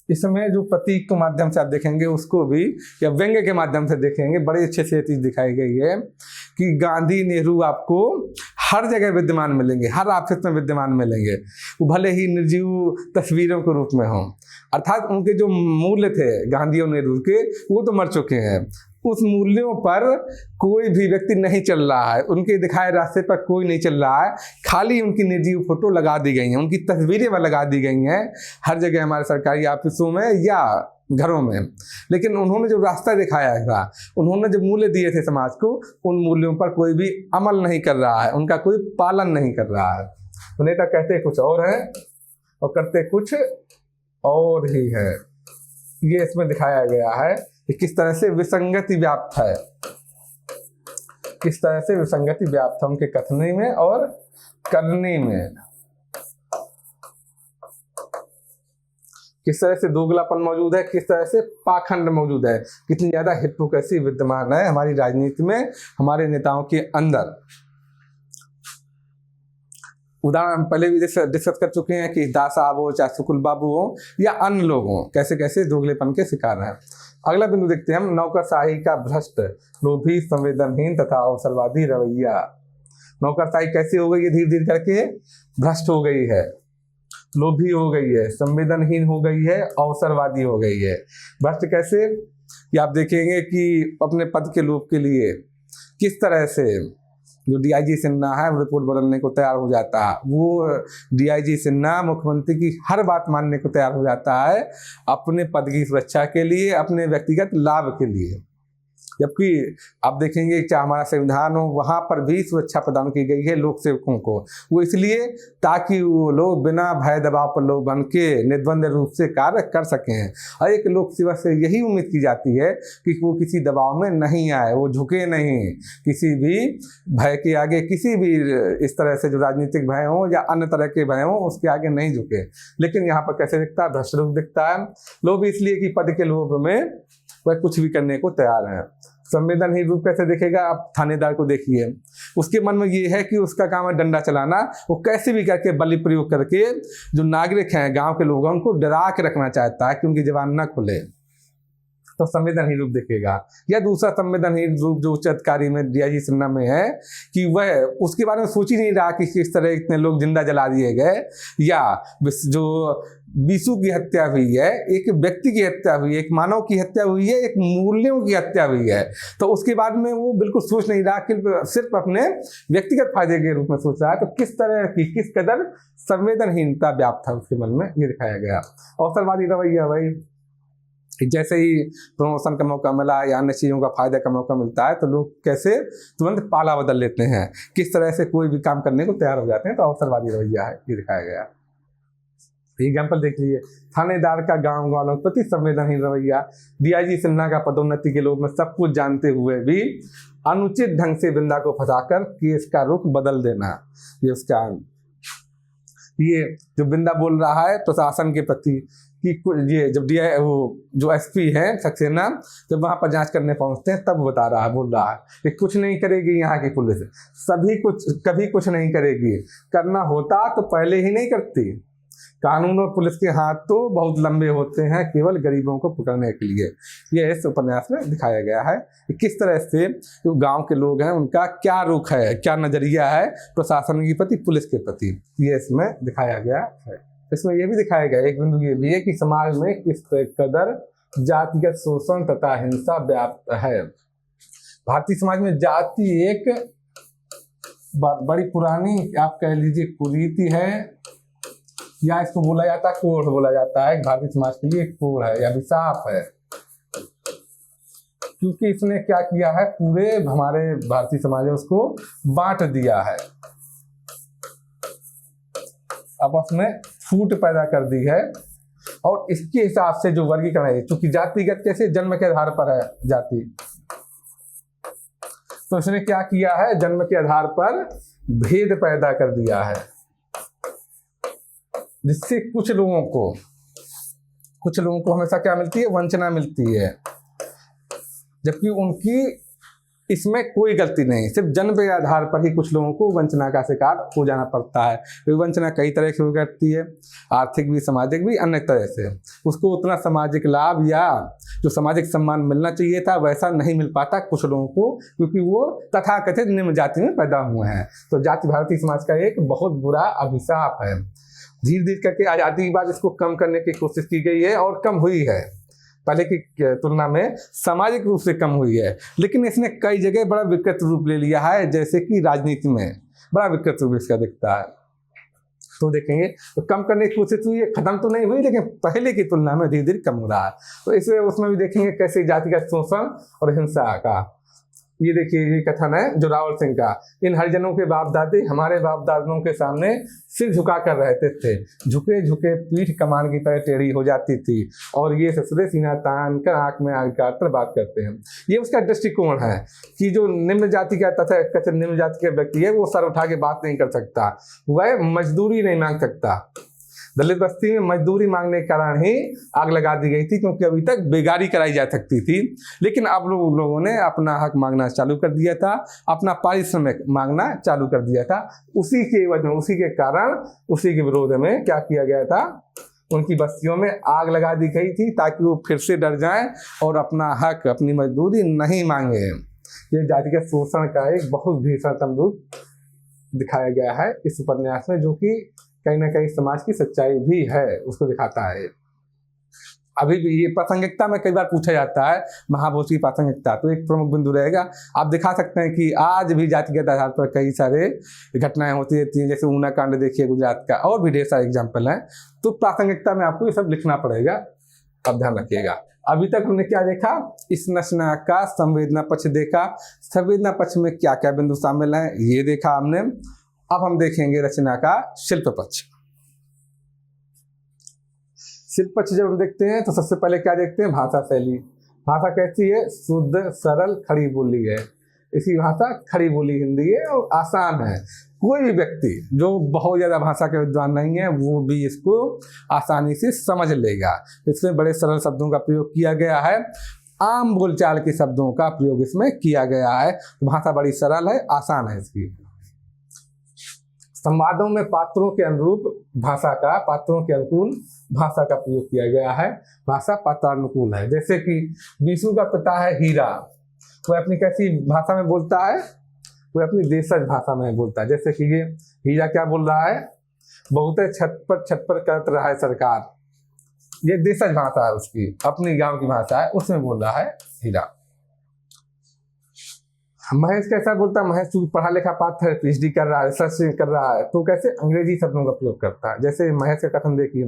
इसमें जो प्रतीक के माध्यम से आप देखेंगे उसको भी, या व्यंग्य के माध्यम से देखेंगे, बड़ी अच्छे से ये चीज दिखाई गई है कि गांधी नेहरू आपको हर जगह विद्यमान मिलेंगे, हर ऑफिस में विद्यमान मिलेंगे, वो भले ही निर्जीव तस्वीरों के रूप में हों। अर्थात उनके जो मूल्य थे गांधी और नेहरू के, वो तो मर चुके हैं। उस मूल्यों पर कोई भी व्यक्ति नहीं चल रहा है, उनके दिखाए रास्ते पर कोई नहीं चल रहा है, खाली उनकी निर्जीव फोटो लगा दी गई हैं, उनकी तस्वीरें वह लगा दी गई हैं हर जगह, हमारे सरकारी ऑफिसों में या घरों में। लेकिन उन्होंने जो रास्ता दिखाया था, उन्होंने जो मूल्य दिए थे समाज को, उन मूल्यों पर कोई भी अमल नहीं कर रहा है, उनका कोई पालन नहीं कर रहा है। तो नेता कहते कुछ और है और करते कुछ और ही है। ये इसमें दिखाया गया है कि किस तरह से विसंगति व्याप्त है, किस तरह से विसंगति व्याप्त है उनके कथनी में और करने में। किस तरह से दोगलापन मौजूद है, किस तरह से पाखंड मौजूद है, कितनी ज़्यादा हिपोक्रेसी विद्यमान है हमारी राजनीति में, हमारे नेताओं के अंदर। उदाहरण हम पहले भी डिस्कस कर चुके हैं कि दास साहब हो, चाहे सुकुल बाबू हो या अन्य लोग हों, कैसे कैसे दोगलेपन के शिकार हैं। अगला बिंदु देखते हैं हम, नौकरशाही का भ्रष्ट, लोभी, संवेदनहीन तथा अवसरवादी रवैया। नौकरशाही कैसे हो गई है, धीरे धीरे करके भ्रष्ट हो गई है, लोभी हो गई है, संवेदनहीन हो गई है, अवसरवादी हो गई है। भ्रष्ट कैसे, कि आप देखेंगे कि अपने पद के लोभ के लिए किस तरह से जो डीआईजी सिन्हा है वो रिपोर्ट बदलने को तैयार हो जाता है, वो डीआईजी सिन्हा मुख्यमंत्री की हर बात मानने को तैयार हो जाता है अपने पद की सुरक्षा के लिए, अपने व्यक्तिगत लाभ के लिए। जबकि आप देखेंगे चाहे हमारा संविधान हो, वहाँ पर भी सुरक्षा प्रदान की गई है लोक सेवकों को, वो इसलिए ताकि वो लोग बिना भय दबाव पर लोग बन के निर्द्वंद रूप से कार्य कर सकें। और एक लोक सेवक से यही उम्मीद की जाती है कि वो किसी दबाव में नहीं आए, वो झुके नहीं किसी भी भय के आगे, किसी भी इस तरह से जो राजनीतिक भय हो या अन्य तरह के भय हो उसके आगे नहीं झुके। लेकिन यहाँ पर कैसे दिखता है, भ्रष्ट रूप दिखता है। लोभ इसलिए कि पद के लोभ में वह कुछ भी करने को तैयार है। संवेदनहीन रूप कैसे देखेगा, आप थानेदार को देखिए, उसके मन में ये है कि उसका काम है डंडा चलाना, वो कैसे भी करके बल प्रयोग करके जो नागरिक हैं, गांव के लोगों को डरा के रखना चाहता है कि उनकी जबान ना खुले, तो संवेदनहीन रूप देखेगा। या दूसरा संवेदनहीन रूप जो उच्च अधिकारी में डीआईजी सिन्हा में है कि वह उसके बारे में सोच ही नहीं रहा कि किस तरह इतने लोग जिंदा जला दिए गए, या जो बीसू की हत्या हुई है, एक व्यक्ति की हत्या हुई है, एक मानव की हत्या हुई है, एक मूल्यों की हत्या हुई है, तो उसके बाद में वो बिल्कुल सोच नहीं रहा कि सिर्फ अपने व्यक्तिगत फायदे के रूप में सोच रहा है। तो किस तरह की, किस कदर संवेदनहीनता व्याप्त था उसके मन में, ये दिखाया गया। अवसरवादी रवैया, भाई जैसे ही प्रमोशन का मौका मिला या अन्य चीज़ों का फायदा का मौका मिलता है तो लोग कैसे तुरंत पाला बदल लेते हैं, किस तरह से कोई भी काम करने को तैयार हो जाते हैं, तो अवसरवादी रवैया है, ये दिखाया गया। एग्जाम्पल देख लीजिए, थानेदार का गांव वालों के प्रति संवेदनहीन रवैया, डीआईजी सिन्हा का पदोन्नति के लोभ में सब कुछ जानते हुए भी अनुचित ढंग से बिंदा को फंसाकर केस का रुख बदल देना, ये उसका, ये जो बिंदा बोल रहा है प्रशासन के प्रति कि ये जब डीआई वो जो एसपी है सक्सेना जब वहाँ पर जांच करने पहुँचते हैं तब बता रहा है, बोल रहा है कि कुछ नहीं करेगी यहाँ की पुलिस, सभी कुछ कभी कुछ नहीं करेगी, करना होता तो पहले ही नहीं करती। कानून और पुलिस के हाथ तो बहुत लंबे होते हैं केवल गरीबों को पकड़ने के लिए। यह इस उपन्यास में दिखाया गया है कि किस तरह से जो गांव के लोग हैं उनका क्या रुख है, क्या नजरिया है प्रशासन के प्रति, पुलिस के प्रति, ये इसमें दिखाया गया है। इसमें यह भी दिखाया गया, एक बिंदु ये भी है कि समाज में किस कदर जातिगत शोषण तथा हिंसा व्याप्त है। भारतीय समाज में जाति एक बड़ी पुरानी आप कह लीजिए कुरीति है, या इसको बोला जाता है कोढ़ बोला जाता है, भारतीय समाज के लिए एक कोढ़ है या अभिशाप है, क्योंकि इसने क्या किया है, पूरे हमारे भारतीय समाज में उसको बांट दिया है, आपस में फूट पैदा कर दी है। और इसके हिसाब से जो वर्गीकरण है, चूंकि जातिगत कैसे जन्म के आधार पर है जाति, तो इसने क्या किया है, जन्म के आधार पर भेद पैदा कर दिया है, जिससे कुछ लोगों को हमेशा क्या मिलती है, वंचना मिलती है, जबकि उनकी इसमें कोई गलती नहीं, सिर्फ जन्म के आधार पर ही कुछ लोगों को वंचना का शिकार हो जाना पड़ता है। ये वंचना कई तरह से हो करती है, आर्थिक भी, सामाजिक भी, अन्य तरह से। उसको उतना सामाजिक लाभ या जो सामाजिक सम्मान मिलना चाहिए था वैसा नहीं मिल पाता कुछ लोगों को, क्योंकि वो तथाकथित निम्न जाति में पैदा हुए हैं। तो जाति भारतीय समाज का एक बहुत बुरा अभिशाप है। धीरे धीरे करके आज़ादी के बाद इसको कम करने की कोशिश की गई है और कम हुई है, पहले की तुलना में सामाजिक रूप से कम हुई है, लेकिन इसने कई जगह बड़ा विकृत रूप ले लिया है, जैसे कि राजनीति में बड़ा विकृत रूप इसका दिखता है। तो देखेंगे तो कम करने की कोशिश हुई है, खत्म तो नहीं हुई, लेकिन पहले की तुलना में धीरे धीरे कम हो रहा है। तो इसमें उसमें भी देखेंगे कैसे जातिगत शोषण और हिंसा का, ये देखिए ये कथन है जोरावर सिंह का, इन हरिजनों के बाप दादी हमारे बाप दादों के सामने सिर झुका कर रहते थे, झुके झुके पीठ कमान की तरह टेढ़ी हो जाती थी, और ये ससुरे सीना तान कर आंख में आग काट कर बात करते हैं। ये उसका दृष्टिकोण है कि जो निम्न जाति का तथा कथित निम्न जाति का व्यक्ति है वो सर उठा के बात नहीं कर सकता, वह मजदूरी नहीं मांग सकता, दलित बस्ती में मजदूरी मांगने के कारण ही आग लगा दी गई थी, क्योंकि अभी तक बेगारी कराई जा सकती थी। लेकिन अब लोगों ने अपना हक मांगना चालू कर दिया था, अपना पारिश्रमिक मांगना चालू कर दिया था। उसी के वजह, उसी के कारण, उसी के विरोध में क्या किया गया था, उनकी बस्तियों में आग लगा दी गई थी, ताकि वो फिर से डर जाएं और अपना हक, अपनी मजदूरी नहीं मांगे। ये जातिगत शोषण का एक बहुत भीषणतम रूप दिखाया गया है इस उपन्यास में, जो कि कहीं ना कहीं समाज की सच्चाई भी है, उसको दिखाता है। अभी भी ये प्रासंगिकता में कई बार पूछा जाता है, महाभोज की प्रासंगिकता, तो एक प्रमुख बिंदु रहेगा। आप दिखा सकते हैं कि आज भी जातिगत आधार पर कई सारे घटनाएं होती रहती हैं, जैसे ऊना कांड देखिए गुजरात का, और भी ढेर सारे एग्जाम्पल हैं। तो प्रासंगिकता में आपको ये सब लिखना पड़ेगा, अब ध्यान रखिएगा। अभी तक हमने क्या देखा, इस रचना का संवेदना पक्ष देखा। संवेदना पक्ष में क्या क्या बिंदु शामिल हैं ये देखा हमने। अब हम देखेंगे रचना का शिल्प पक्ष। शिल्प पक्ष जब हम देखते हैं तो सबसे पहले क्या देखते हैं, भाषा शैली। भाषा कैसी है, शुद्ध, सरल, खड़ी बोली है। इसी भाषा खड़ी बोली हिंदी है और आसान है। कोई भी व्यक्ति जो बहुत ज़्यादा भाषा के विद्वान नहीं है वो भी इसको आसानी से समझ लेगा। इसमें बड़े सरल शब्दों का प्रयोग किया गया है, आम बोलचाल के शब्दों का प्रयोग इसमें किया गया है। भाषा बड़ी सरल है, आसान है इसकी। संवादों में पात्रों के अनुरूप भाषा का, पात्रों के अनुकूल भाषा का प्रयोग किया गया है। भाषा पात्रानुकूल है। जैसे कि बीसू का पिता है हीरा, वह अपनी कैसी भाषा में बोलता है, वह अपनी देशज भाषा में बोलता है। जैसे कि ये हीरा क्या बोल रहा है, बहुत छत पर करत रहा है सरकार, ये देशज भाषा है उसकी, अपनी गांव की भाषा है, उसमें बोल रहा है हीरा। महेश कैसा बोलता है, महेश पढ़ा लिखा पात्र है, पीएचडी कर रहा है, रिसर्च कर रहा है, तो कैसे अंग्रेजी शब्दों का प्रयोग करता है। जैसे महेश का कथन देखिए,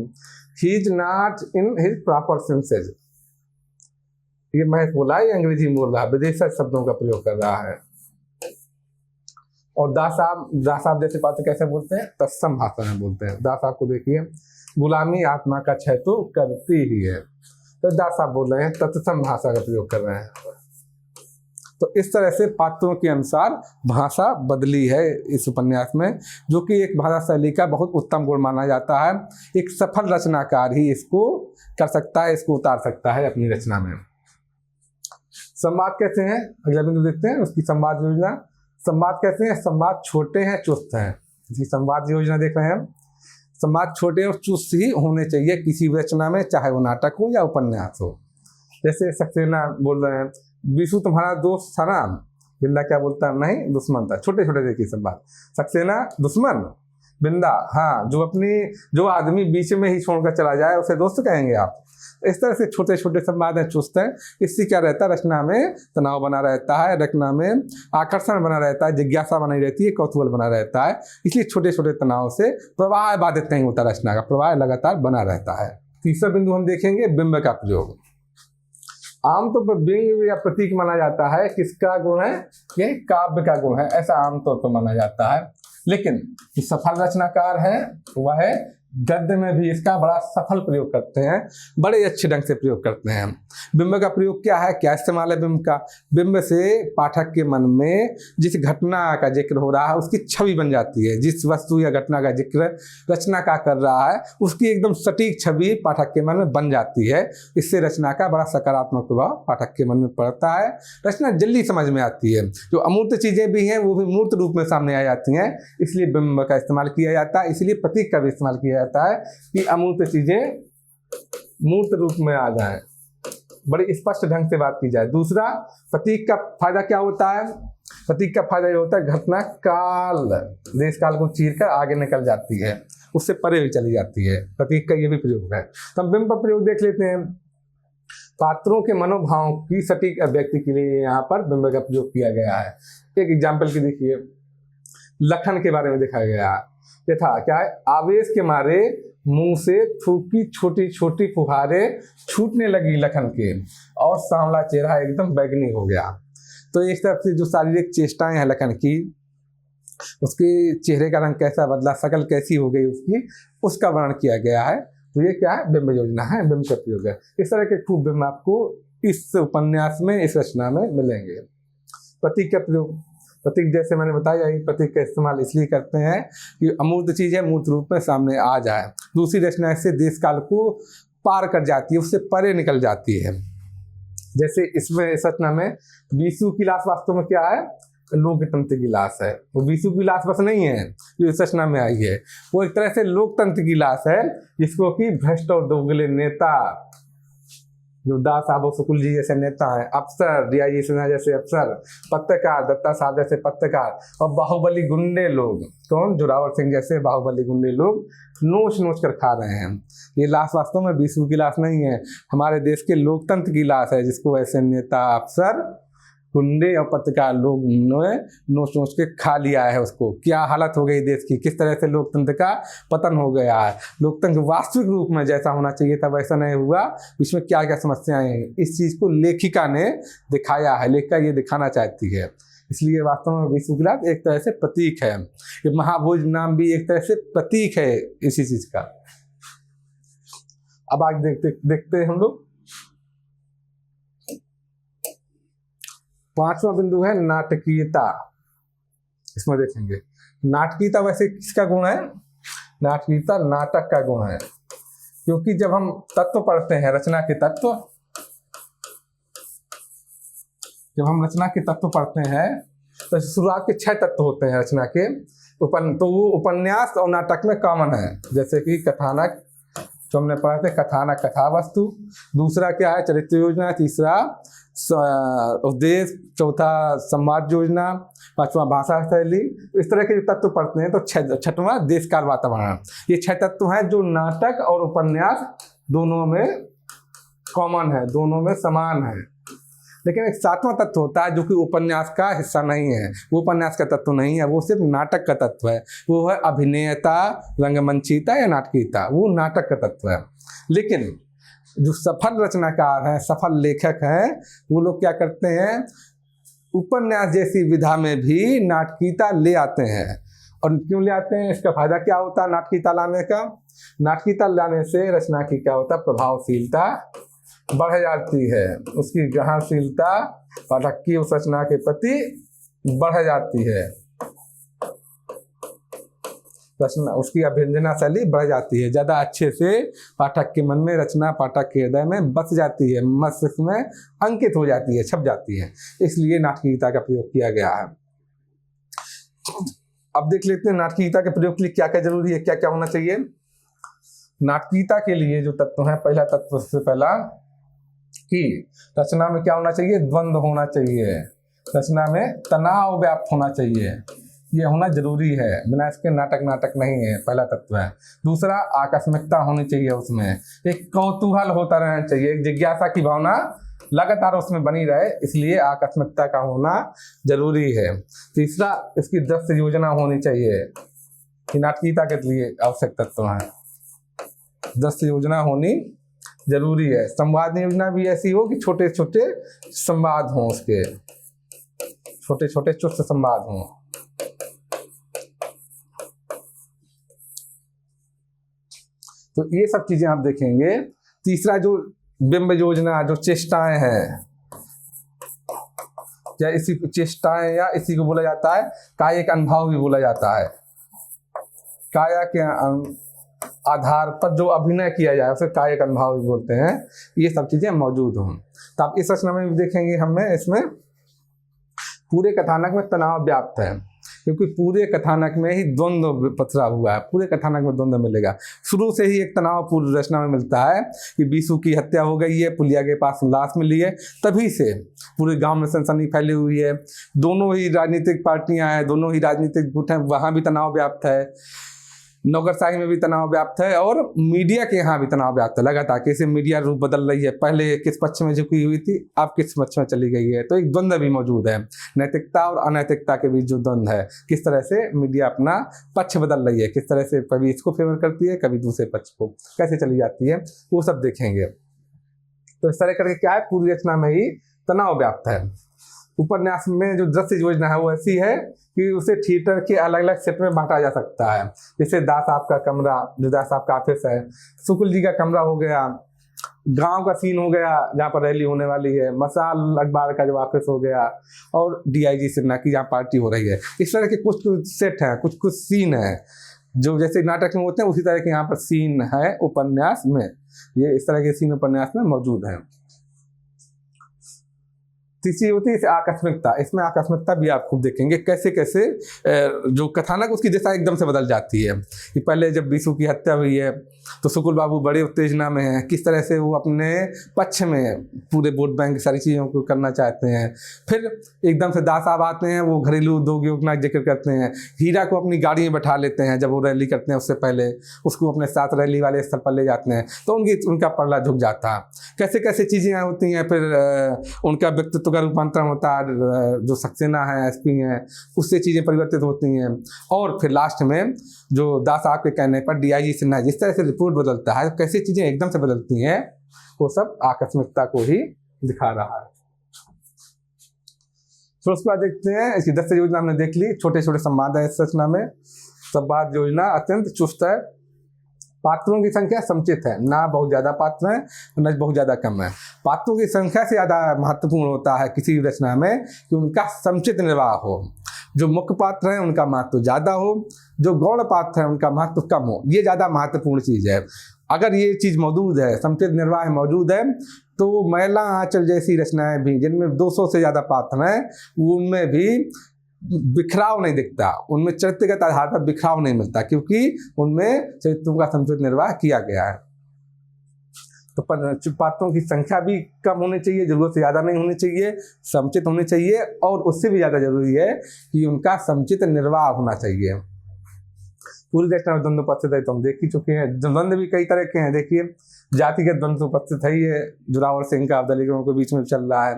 he is not in his proper senses, ये महेश बोला है, ये अंग्रेजी में बोल रहा है, विदेशी शब्दों का प्रयोग कर रहा है। और दास साहब जैसे पात्र कैसे बोलते हैं, तत्सम भाषा में बोलते हैं। दास साहब को देखिए, गुलामी आत्मा का क्षय तो करती ही है, तो दास साहब बोल रहे हैं, तत्सम भाषा का प्रयोग कर रहे हैं। तो इस तरह से पात्रों के अनुसार भाषा बदली है इस उपन्यास में, जो कि एक भाषा शैली का बहुत उत्तम गुण माना जाता है। एक सफल रचनाकार ही इसको कर सकता है, इसको उतार सकता है अपनी रचना में। संवाद कैसे हैं, अगला बिंदु देखते हैं उसकी संवाद योजना। संवाद कैसे हैं, संवाद छोटे हैं, चुस्त हैं। इसकी संवाद योजना देख रहे हैं हम। संवाद छोटे और चुस्त ही होने चाहिए किसी भी रचना में, चाहे वो नाटक हो या उपन्यास हो। जैसे सक्सेना बोल रहे हैं, बीसू तुम्हारा दोस्त था ना, बिंदा क्या बोलता है, नहीं दुश्मन था। छोटे छोटे देखिए संवाद, सक्सेना दुश्मन, बिंदा हाँ, जो आदमी बीच में ही छोड़कर चला जाए उसे दोस्त कहेंगे आप। इस तरह से छोटे छोटे संवाद हैं, चुस्त हैं। इससे क्या रहता है, रचना में तनाव बना रहता है, रचना में आकर्षण बना रहता है, जिज्ञासा बनी रहती है, कौतूहल बना रहता है। इसलिए छोटे छोटे तनाव से प्रवाह बाधित नहीं होता, रचना का प्रवाह लगातार बना रहता है। तीसरा बिंदु हम देखेंगे, बिंब का प्रयोग। आमतौर पर बिंब या प्रतीक माना जाता है, किसका गुण है, ये काव्य का गुण है, ऐसा आमतौर पर माना जाता है। लेकिन जो सफल रचनाकार है वह है गद्य में भी इसका बड़ा सफल प्रयोग करते हैं, बड़े अच्छे ढंग से प्रयोग करते हैं। बिंब का प्रयोग क्या है, क्या इस्तेमाल है बिंब का। बिंब से पाठक के मन में जिस घटना का जिक्र हो रहा है उसकी छवि बन जाती है। जिस वस्तु या घटना का जिक्र रचना का कर रहा है उसकी एकदम सटीक छवि पाठक के मन में बन जाती है। इससे रचना का बड़ा सकारात्मक प्रभाव पाठक के मन में पड़ता है। रचना जल्दी समझ में आती है। जो अमूर्त चीजें भी हैं वो भी मूर्त रूप में सामने आ जाती हैं, इसलिए बिंब का इस्तेमाल किया जाता है। इसलिए प्रतीक का भी इस्तेमाल किया जाता है कि अमूर्त चीजें मूर्त रूप में आ जाएं, बड़ी स्पष्ट ढंग से बात की जाए। दूसरा, प्रतीक का फायदा क्या होता है, प्रतीक का फायदा ये होता है घटना काल, देश काल को चीर कर आगे निकल जाती है, उससे परे भी चली जाती है। प्रतीक का ये भी प्रयोग है। तो हम बिंब का प्रयोग देख लेते हैं। पात्रों के मनोभावों की सटीक अभिव्यक्ति के लिए यहाँ पर बिंब का प्रयोग किया गया है। एक एग्जाम्पल की देखिए, लखन के बारे में दिखाया गया है। ये था क्या है, आवेश के मारे मुंह से थूकी छोटी छोटी फुहारें छूटने लगी लखन के, और सांवला चेहरा एकदम बैगनी हो गया। तो एक तरफ से जो शारीरिक चेष्टाएं हैं लखन की, उसके चेहरे का रंग कैसा बदला, शक्ल कैसी हो गई उसकी, उसका वर्णन किया गया है। तो ये क्या है, बिंब योजना है, बिंब का प्रयोग है। इस तरह के खूब बिंब आपको इस उपन्यास में, इस रचना में मिलेंगे। प्रतीक का प्रयोग, प्रतीक जैसे मैंने बताया, ये प्रतीक का इस्तेमाल इसलिए करते हैं कि अमूर्त चीज़ है मूर्त रूप में सामने आ जाए। दूसरी रचना इससे देश काल को पार कर जाती है, उससे परे निकल जाती है। जैसे इसमें इस रचना में बीसू की लाश वास्तव में क्या है, लोकतंत्र की लाश है। वो बीसू की लाश बस नहीं है जो इस रचना में आई है, वो एक तरह से लोकतंत्र की लाश है, जिसको कि भ्रष्ट और दोगले नेता जो दास साहब शुक्ल जी जैसे नेता हैं, अफसर डीआईजी सिन्हा जैसे अफसर, पत्रकार दत्ता साहब जैसे पत्रकार, और बाहुबली गुंडे लोग, कौन, जोरावर सिंह जैसे बाहुबली गुंडे लोग नोच नोच कर खा रहे हैं। ये लाश वास्तव में बीसू की लाश नहीं है, हमारे देश के लोकतंत्र की लाश है, जिसको ऐसे नेता अफसर गुंडे और पत्रकार लोग ने नोच नोच के खा लिया है। उसको क्या हालत हो गई देश की, किस तरह से लोकतंत्र का पतन हो गया है। लोकतंत्र वास्तविक रूप में जैसा होना चाहिए था वैसा नहीं हुआ, इसमें क्या क्या समस्याएं हैं, इस चीज़ को लेखिका ने दिखाया है, लेखिका ये दिखाना चाहती है। इसलिए वास्तव में बीसू की लाश एक तरह से प्रतीक है। ये महाभोज नाम भी एक तरह से प्रतीक है इसी चीज़ का। अब आज देखते हैं हम लोग। पांचवा बिंदु है नाटकीयता। इसमें देखेंगे नाटकीयता वैसे किसका गुण है, नाटकीयता नाटक का गुण है, क्योंकि जब हम तत्व पढ़ते हैं, रचना के तत्व, जब हम रचना के तत्व पढ़ते हैं तो शुरुआत के 6 तत्व होते हैं रचना के। तो वो उपन्यास और नाटक में कॉमन है। जैसे कि कथानक जो हमने पढ़ा थे, कथानक कथा वस्तु, दूसरा क्या है चरित्र योजना, तीसरा उद्देश्य, चौथा संवाद योजना, पांचवा भाषा शैली। इस तरह के जो तत्व पढ़ते हैं तो छठवां देश काल वातावरण। ये 6 तत्व हैं जो नाटक और उपन्यास दोनों में कॉमन है, दोनों में समान है। लेकिन एक 7वां तत्व होता है जो कि उपन्यास का हिस्सा नहीं है, वो उपन्यास का तत्व नहीं है, वो सिर्फ नाटक का तत्व है। वो है अभिनेता, रंगमंचीता या नाटकीयता, वो नाटक का तत्व है। लेकिन जो सफल रचनाकार हैं, सफल लेखक हैं, वो लोग क्या करते हैं, उपन्यास जैसी विधा में भी नाटकीयता ले आते हैं। और क्यों ले आते हैं, इसका फायदा क्या होता है नाटकीयता लाने का, नाटकीयता लाने से रचना की क्या होता है, प्रभावशीलता बढ़ जाती है, उसकी ग्रहणशीलता पाठक की उस रचना के प्रति बढ़ जाती है, रचना उसकी अभिव्यंजना शैली बढ़ जाती है, ज़्यादा अच्छे से पाठक के मन में रचना पाठक के हृदय में बस जाती है, मस्तिष्क में अंकित हो जाती है, छप जाती है। इसलिए नाटकीयता का प्रयोग किया गया है। अब देख लेते हैं नाटकीयता के प्रयोग के लिए क्या क्या जरूरी है, क्या क्या होना चाहिए। नाटकीयता के लिए जो तत्व है, पहला तत्व सबसे पहला कि रचना में क्या होना चाहिए, द्वंद्व होना चाहिए, रचना में तनाव व्याप्त होना चाहिए, ये होना जरूरी है, बिना इसके नाटक नहीं है, पहला तत्व है। दूसरा आकस्मिकता होनी चाहिए, उसमें एक कौतूहल होता रहना चाहिए, एक जिज्ञासा की भावना लगातार उसमें बनी रहे, इसलिए आकस्मिकता का होना जरूरी है। तीसरा इसकी दृश्य योजना होनी चाहिए, कि नाटकीयता के लिए आवश्यक तत्व है, दृश्य योजना होनी जरूरी है। संवाद योजना भी ऐसी हो कि छोटे छोटे संवाद हों, उसके छोटे छोटे चुस्त संवाद हों। तो ये सब चीजें आप देखेंगे। तीसरा जो बिंब योजना, जो चेष्टाएं हैं, या इसी चेष्टाएं या इसी को बोला जाता है कायिक अनुभव भी बोला जाता है। काया के आधार पर जो अभिनय किया जाए उसे कायिक अनुभव भी बोलते हैं। ये सब चीजें मौजूद हों। तो आप इस रचना में भी देखेंगे, हमें इसमें पूरे कथानक में तनाव व्याप्त है, क्योंकि पूरे कथानक में ही द्वंद्व पथरा हुआ है, पूरे कथानक में द्वंद्व मिलेगा। शुरू से ही एक तनाव पूरी रचना में मिलता है कि बीसू की हत्या हो गई है, पुलिया के पास लाश मिली है, तभी से पूरे गांव में सनसनी फैली हुई है। दोनों ही राजनीतिक पार्टियां हैं, दोनों ही राजनीतिक गुट हैं, वहाँ भी तनाव व्याप्त है, नौकरशाही में भी तनाव व्याप्त है, और मीडिया के यहाँ भी तनाव व्याप्त है लगातार। कैसे मीडिया रूप बदल रही है, पहले किस पक्ष में झुकी हुई थी, अब किस पक्ष में चली गई है। तो एक द्वंद्व भी मौजूद है, नैतिकता और अनैतिकता के बीच जो द्वंद्व है, किस तरह से मीडिया अपना पक्ष बदल रही है, किस तरह से कभी इसको फेवर करती है, कभी दूसरे पक्ष को, कैसे चली जाती है, वो सब देखेंगे। तो इस तरह करके क्या है, पूरी रचना में ही तनाव व्याप्त है। उपन्यास में जो दृश्य योजना है वो ऐसी है कि उसे थिएटर के अलग अलग सेट में बांटा जा सकता है। जैसे दास साहब का कमरा, जो दास साहब का ऑफिस है, शुक्ल जी का कमरा हो गया, गांव का सीन हो गया जहाँ पर रैली होने वाली है, मसाल अखबार का जो ऑफिस हो गया, और डीआईजी सिन्हा की जहाँ पार्टी हो रही है। इस तरह के कुछ कुछ सेट हैं, कुछ कुछ सीन है जो जैसे नाटक में होते हैं उसी तरह के यहाँ पर सीन है उपन्यास में। ये इस तरह के सीन उपन्यास में मौजूद है। तीसरी होती है आकस्मिकता। इसमें आकस्मिकता भी आप खूब देखेंगे, कैसे कैसे जो कथानक उसकी दिशा एकदम से बदल जाती है। कि पहले जब बीसू की हत्या हुई है तो सुकुल बाबू बड़े उत्तेजना में हैं, किस तरह से वो अपने पक्ष में पूरे वोट बैंक सारी चीज़ों को करना चाहते हैं। फिर एकदम से दास साहब आते हैं, वो घरेलू उद्योगों का जिक्र करते हैं, हीरा को अपनी गाड़ी में बैठा लेते हैं, जब वो रैली करते हैं उससे पहले उसको अपने साथ रैली वाले स्थल पर ले जाते हैं, तो उनका पल्ला झुक जाता। कैसे कैसे चीज़ें होती हैं। फिर उनका व्यक्तित्व का रूपांतरण होता है, जो सक्सेना है, एसपी हैं, उससे चीज़ें परिवर्तित होती हैं। और फिर लास्ट में जो दास साहब के कहने पर डीआईजी सिन्हा जिस तरह से रिपोर्ट बदलता है, कैसे चीज़ें एकदम से बदलती हैं, वो सब आकस्मिकता को ही दिखा रहा है। फिर उसके बाद देखते हैं इसकी 10 योजना हमने देख ली। छोटे छोटे संवाद है इस रचना में। संवाद योजना अत्यंत चुस्त है। पात्रों की संख्या समुचित है, ना बहुत ज़्यादा पात्र हैं न बहुत ज़्यादा कम है। पात्रों की संख्या से ज़्यादा महत्वपूर्ण होता है किसी भी रचना में कि उनका समुचित निर्वाह हो। जो मुख्य पात्र हैं उनका महत्व ज़्यादा हो, जो गौण पात्र हैं उनका महत्व कम हो। ये ज़्यादा महत्वपूर्ण चीज़ है। अगर ये चीज़ मौजूद है, समुचित निर्वाह मौजूद है, तो मैला आंचल जैसी रचनाएं भी जिनमें 200 से ज़्यादा पात्र हैं, उनमें भी बिखराव नहीं दिखता, उनमें चरित्रगत आधार पर बिखराव नहीं मिलता, क्योंकि उनमें चरित्रों का समुचित निर्वाह किया गया है। तो पात्रों की संख्या भी कम होनी चाहिए, जरूरत से ज़्यादा नहीं होनी चाहिए, समुचित होनी चाहिए, और उससे भी ज़्यादा जरूरी है कि उनका समुचित निर्वाह होना चाहिए। पूरी रचना में द्वंद्व उपस्थित है तो हम देख ही चुके हैं। द्वंद्व भी कई तरह के हैं। देखिए, जातिगत द्वंद्व उपस्थित है, ये जोरावर सिंह का दलितों के बीच में चल रहा है।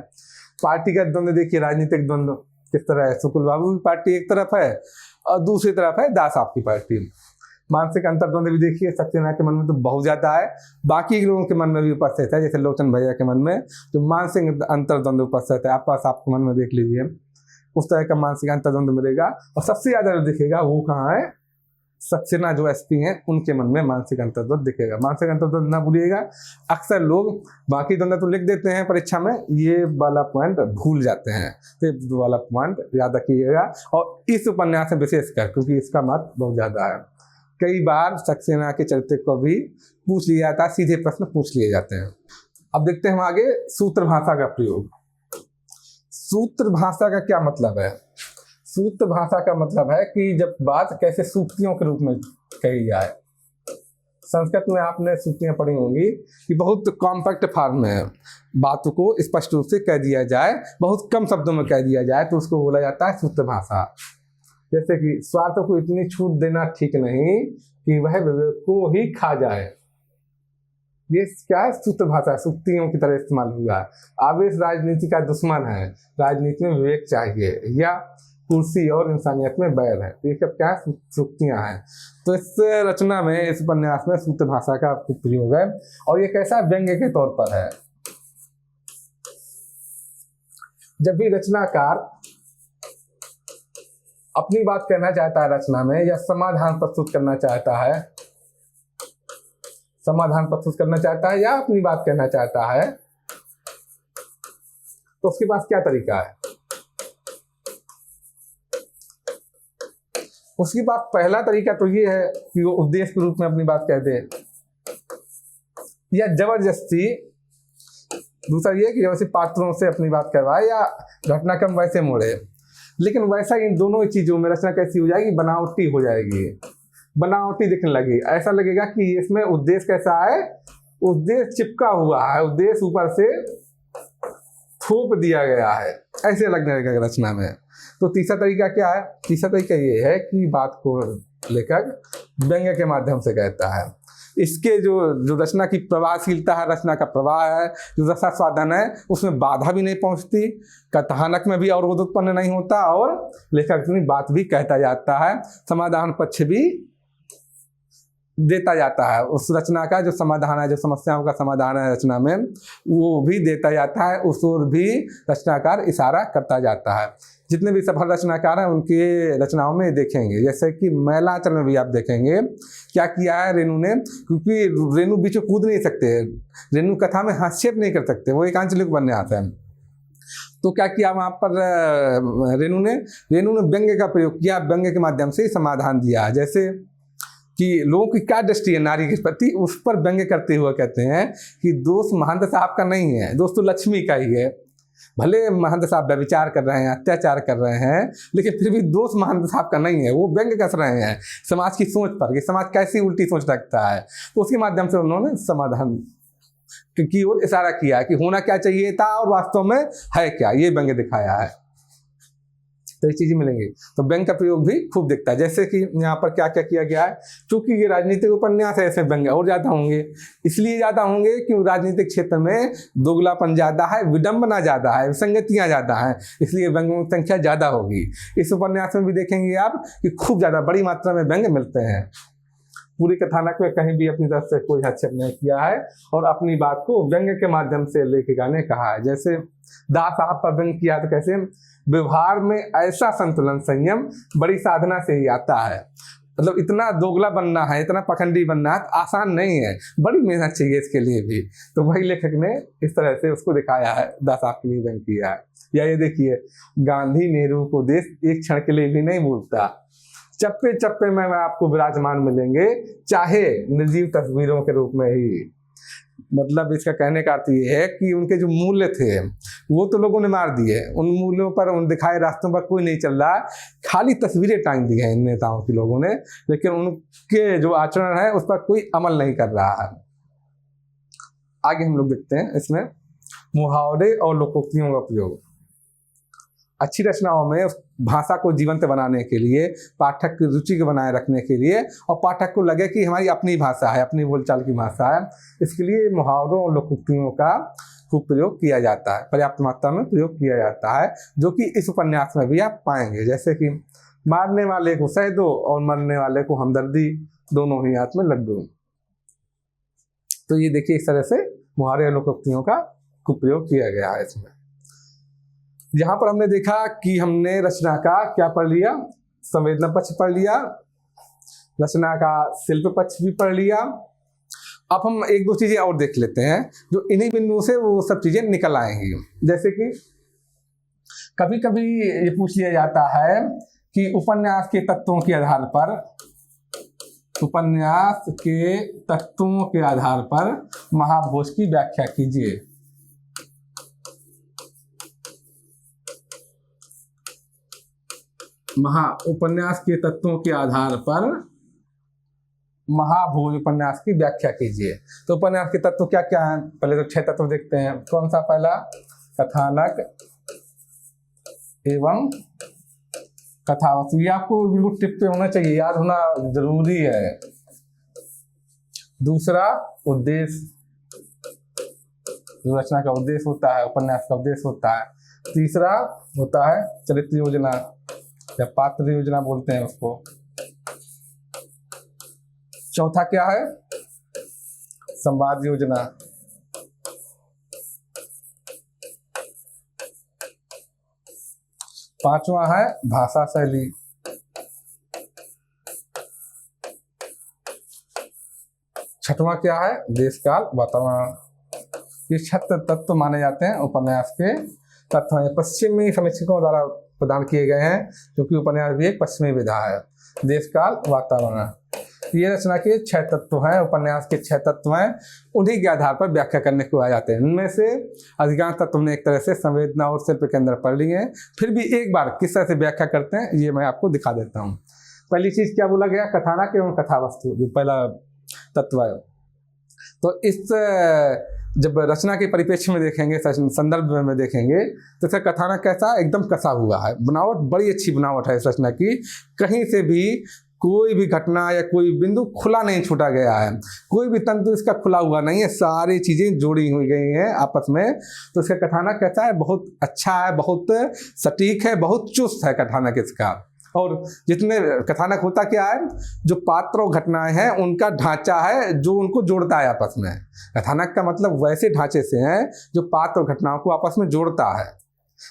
पार्टीगत द्वंद्व देखिए, राजनीतिक द्वंद्व किस तरह है। सुकुल बाबू की पार्टी एक तरफ है और दूसरी तरफ है दास साहब की पार्टी। मानसिक अंतर्द्वंद भी देखिए, सक्सेना के मन में तो बहुत ज़्यादा है, बाकी लोगों के मन में भी उपस्थित है। जैसे लोचन भैया के मन में जो मानसिक अंतर्द्वंद उपस्थित है, आपके मन में देख लीजिए, उस तरह का मानसिक अंतर्द्वंद मिलेगा। और सबसे ज़्यादा जो दिखेगा वो कहाँ है, सक्सेना जो एसपी हैं उनके मन में मानसिक अंतर्द्वंद दिखेगा। मानसिक अंतर्द्वंद ना भूलिएगा, अक्सर लोग बाकी द्वंद्व तो लिख देते हैं परीक्षा में, ये वाला पॉइंट भूल जाते हैं, तो ये वाला पॉइंट याद रखिएगा। और इस उपन्यास में विशेषकर, क्योंकि इसका महत्व बहुत ज़्यादा है, कई बार सक्सेना के चरित्र को भी पूछ लिया जाता है, सीधे प्रश्न पूछ लिए जाते हैं। अब देखते हैं हम आगे सूत्र भाषा का प्रयोग। सूत्र भाषा का क्या मतलब है? सूत्र भाषा का मतलब है कि जब बात कैसे सूक्तियों के रूप में कही जाए। संस्कृत में आपने सूक्तियाँ पढ़ी होंगी कि बहुत कॉम्पैक्ट फॉर्म में बातों को स्पष्ट रूप से कह दिया जाए, बहुत कम शब्दों में कह दिया जाए, तो उसको बोला जाता है सूत्र भाषा। जैसे कि स्वार्थ को इतनी छूट देना ठीक नहीं कि वह विवेक को ही खा जाए। ये क्या है? सूत्र भाषा, सूक्तियों की तरह इस्तेमाल हुआ है। आवेश राजनीति का दुश्मन है, राजनीति में विवेक चाहिए, या कुर्सी और इंसानियत में बैर है। तो ये सब क्या है? सूक्तियाँ हैं। तो इस रचना में, इस उपन्यास में सूत्र भाषा का प्रयोग है, और ये कैसा व्यंग्य के तौर पर है। जब भी रचनाकार अपनी बात कहना चाहता है रचना में, या समाधान प्रस्तुत करना चाहता है, या अपनी बात कहना चाहता है, तो उसके पास क्या तरीका है? उसके पास पहला तरीका तो ये है कि वो उद्देश्य के रूप में अपनी बात कह दे, या जबरदस्ती। दूसरा ये कि जैसे पात्रों से अपनी बात करवाए, या घटनाक्रम वैसे मोड़े। लेकिन वैसा इन दोनों चीज़ों में रचना कैसी हो जाएगी? बनावटी हो जाएगी, बनावटी दिखने लगी। ऐसा लगेगा कि इसमें उद्देश्य कैसा है, उद्देश्य चिपका हुआ है, उद्देश्य ऊपर से थोप दिया गया है, ऐसे लगने लगेगा रचना में। तो तीसरा तरीका क्या है? तीसरा तरीका ये है कि बात को लेकर व्यंग्य के माध्यम से कहता है। इसके जो रचना की प्रवाहशीलता है, रचना का प्रवाह है, जो रसा स्वादन है, उसमें बाधा भी नहीं पहुंचती, कथानक में भी अवरोध उत्पन्न नहीं होता, और लेखक अपनी बात भी कहता जाता है, समाधान पक्ष भी देता जाता है। उस रचना का जो समाधान है, जो समस्याओं का समाधान है रचना में, वो भी देता जाता है, उस ओर भी रचनाकार इशारा करता जाता है। जितने भी सफल रचनाकार हैं उनके रचनाओं में देखेंगे, जैसे कि मैलांचल में भी आप देखेंगे क्या किया है रेणु ने, क्योंकि रेणु बीच में कूद नहीं सकते, रेणु कथा में हस्तक्षेप नहीं कर सकते, वो एक आंचलिक उपन्यास है। तो क्या किया वहाँ पर रेणु ने व्यंग्य का प्रयोग किया, व्यंग्य के माध्यम से समाधान दिया। जैसे कि लोगों की क्या दृष्टि है नारी के प्रति, उस पर व्यंग्य करते हुए कहते हैं कि दोष महंत साहब का नहीं है, दोष तो लक्ष्मी का ही है। भले महंत साहब व्यभिचार कर रहे हैं, अत्याचार कर रहे हैं, लेकिन फिर भी दोष महंत साहब का नहीं है। वो व्यंग्य कस रहे हैं समाज की सोच पर कि समाज कैसी उल्टी सोच रखता है। तो उसके माध्यम से उन्होंने समाधान की ओर इशारा किया कि होना क्या चाहिए था और वास्तव में है क्या, ये व्यंग्य दिखाया है। तो ये चीजें मिलेंगी। तो व्यंग्य का प्रयोग भी खूब दिखता है। जैसे कि यहाँ पर क्या क्या किया गया है, क्योंकि ये राजनीतिक उपन्यास है, ऐसे व्यंग्य और ज्यादा होंगे। इसलिए ज्यादा होंगे कि राजनीतिक क्षेत्र में दोगलापन ज्यादा है, विडंबना ज्यादा है, विसंगतियां ज्यादा हैं, इसलिए व्यंग्यों की संख्या ज्यादा होगी। इस उपन्यास में भी देखेंगे आप कि खूब ज्यादा बड़ी मात्रा में व्यंग्य मिलते हैं। पूरी कथानक में कहीं भी अपनी तरफ से कोई हस्तक्षेप नहीं किया है और अपनी बात को व्यंग्य के माध्यम से लेखिका ने कहा है। जैसे दास साहब पर व्यंग्य किया तो कैसे, व्यवहार में ऐसा संतुलन संयम बड़ी साधना से ही आता है। मतलब इतना दोगला बनना है, इतना पखंडी बनना है आसान नहीं है, बड़ी मेहनत चाहिए इसके लिए भी। तो वही लेखक ने इस तरह से उसको दिखाया है, दास साहब के लिए व्यंग्य किया है। या ये देखिए, गांधी नेहरू को देश एक क्षण के लिए भी नहीं भूलता, चप्पे चप्पे में आपको विराजमान मिलेंगे, चाहे निर्जीव तस्वीरों के रूप में ही। मतलब इसका कहने का अर्थ ये है कि उनके जो मूल्य थे वो तो लोगों ने मार दिए, उन मूल्यों पर, उन दिखाए रास्तों पर कोई नहीं चल रहा, खाली तस्वीरें टांग दी हैं इन नेताओं की लोगों ने, लेकिन उनके जो आचरण है उस पर कोई अमल नहीं कर रहा है। आगे हम लोग देखते हैं इसमें मुहावरे और लोकोक्तियों का प्रयोग। अच्छी रचनाओं में भाषा को जीवंत बनाने के लिए, पाठक की रुचि को बनाए रखने के लिए, और पाठक को लगे कि हमारी अपनी भाषा है, अपनी बोलचाल की भाषा है, इसके लिए मुहावरों और लोकोक्तियों का खूब प्रयोग किया जाता है, पर्याप्त मात्रा में प्रयोग किया जाता है, जो कि इस उपन्यास में भी आप पाएंगे। जैसे कि मारने वाले को सह दो और मरने वाले को हमदर्दी, दोनों ही हाथ में लड्डू। तो ये देखिए, इस तरह से मुहावरे और लोकोक्तियों का खूब प्रयोग किया गया है इसमें। यहाँ पर हमने देखा कि हमने रचना का क्या पढ़ लिया, संवेदना पक्ष पढ़ लिया, रचना का शिल्प पक्ष भी पढ़ लिया। अब हम एक दो चीजें और देख लेते हैं जो इन्हीं बिंदुओं से वो सब चीजें निकल आएंगी। जैसे कि कभी कभी ये पूछ लिया जाता है कि उपन्यास के तत्वों के आधार पर, उपन्यास के तत्वों के आधार पर महाभोज की व्याख्या कीजिए। उपन्यास के तत्वों के आधार पर महाभोज उपन्यास की व्याख्या कीजिए। तो उपन्यास के तत्व क्या क्या हैं? पहले तो 6 तत्व देखते हैं। कौन सा? पहला कथानक एवं कथावस्तु। ये आपको बिल्कुल टिप पे होना चाहिए, याद होना जरूरी है। दूसरा उद्देश्य, जो रचना का उद्देश्य होता है, उपन्यास का उद्देश्य होता है। तीसरा होता है चरित्र योजना या पात्र योजना बोलते हैं उसको। चौथा क्या है? संवाद योजना। पांचवा है भाषा शैली। छठवां क्या है? देश काल वातावरण। ये 6 तत्व माने जाते हैं उपन्यास के तत्व हैं। पश्चिमी समीक्षकों द्वारा प्रदान किए गए हैं, क्योंकि उपन्यास भी एक पश्चिमी विधा है। देश काल वातावरण, ये रचना के 6 तत्व हैं, उपन्यास के 6 तत्व हैं। उन्हीं के आधार पर व्याख्या करने को आ जाते हैं। इनमें से अधिकांश तत्व ने एक तरह से संवेदना और शिल्प के अंदर पढ़ लिए हैं। फिर भी एक बार किस तरह से व्याख्या करते हैं ये मैं आपको दिखा देता हूँ। पहली चीज क्या बोला गया? कथानक एवं कथावस्तु, जो पहला तत्व है। तो इस जब रचना के परिप्रेक्ष्य में देखेंगे, संदर्भ में देखेंगे, तो इसका कथानक कैसा? एकदम कसा हुआ है, बनावट बड़ी अच्छी बनावट है इस रचना की। कहीं से भी कोई भी घटना या कोई बिंदु खुला नहीं छूटा गया है, कोई भी तंतु इसका खुला हुआ नहीं है, सारी चीजें जोड़ी हुई गई हैं आपस में। तो इसका कथानक कैसा है? बहुत अच्छा है, बहुत सटीक है, बहुत चुस्त है कथानक इसका। और जितने कथानक होता क्या है, जो पात्र और घटनाएं हैं उनका ढांचा है जो उनको जोड़ता है आपस में। कथानक का मतलब वैसे ढांचे से है जो पात्र और घटनाओं को आपस में जोड़ता है,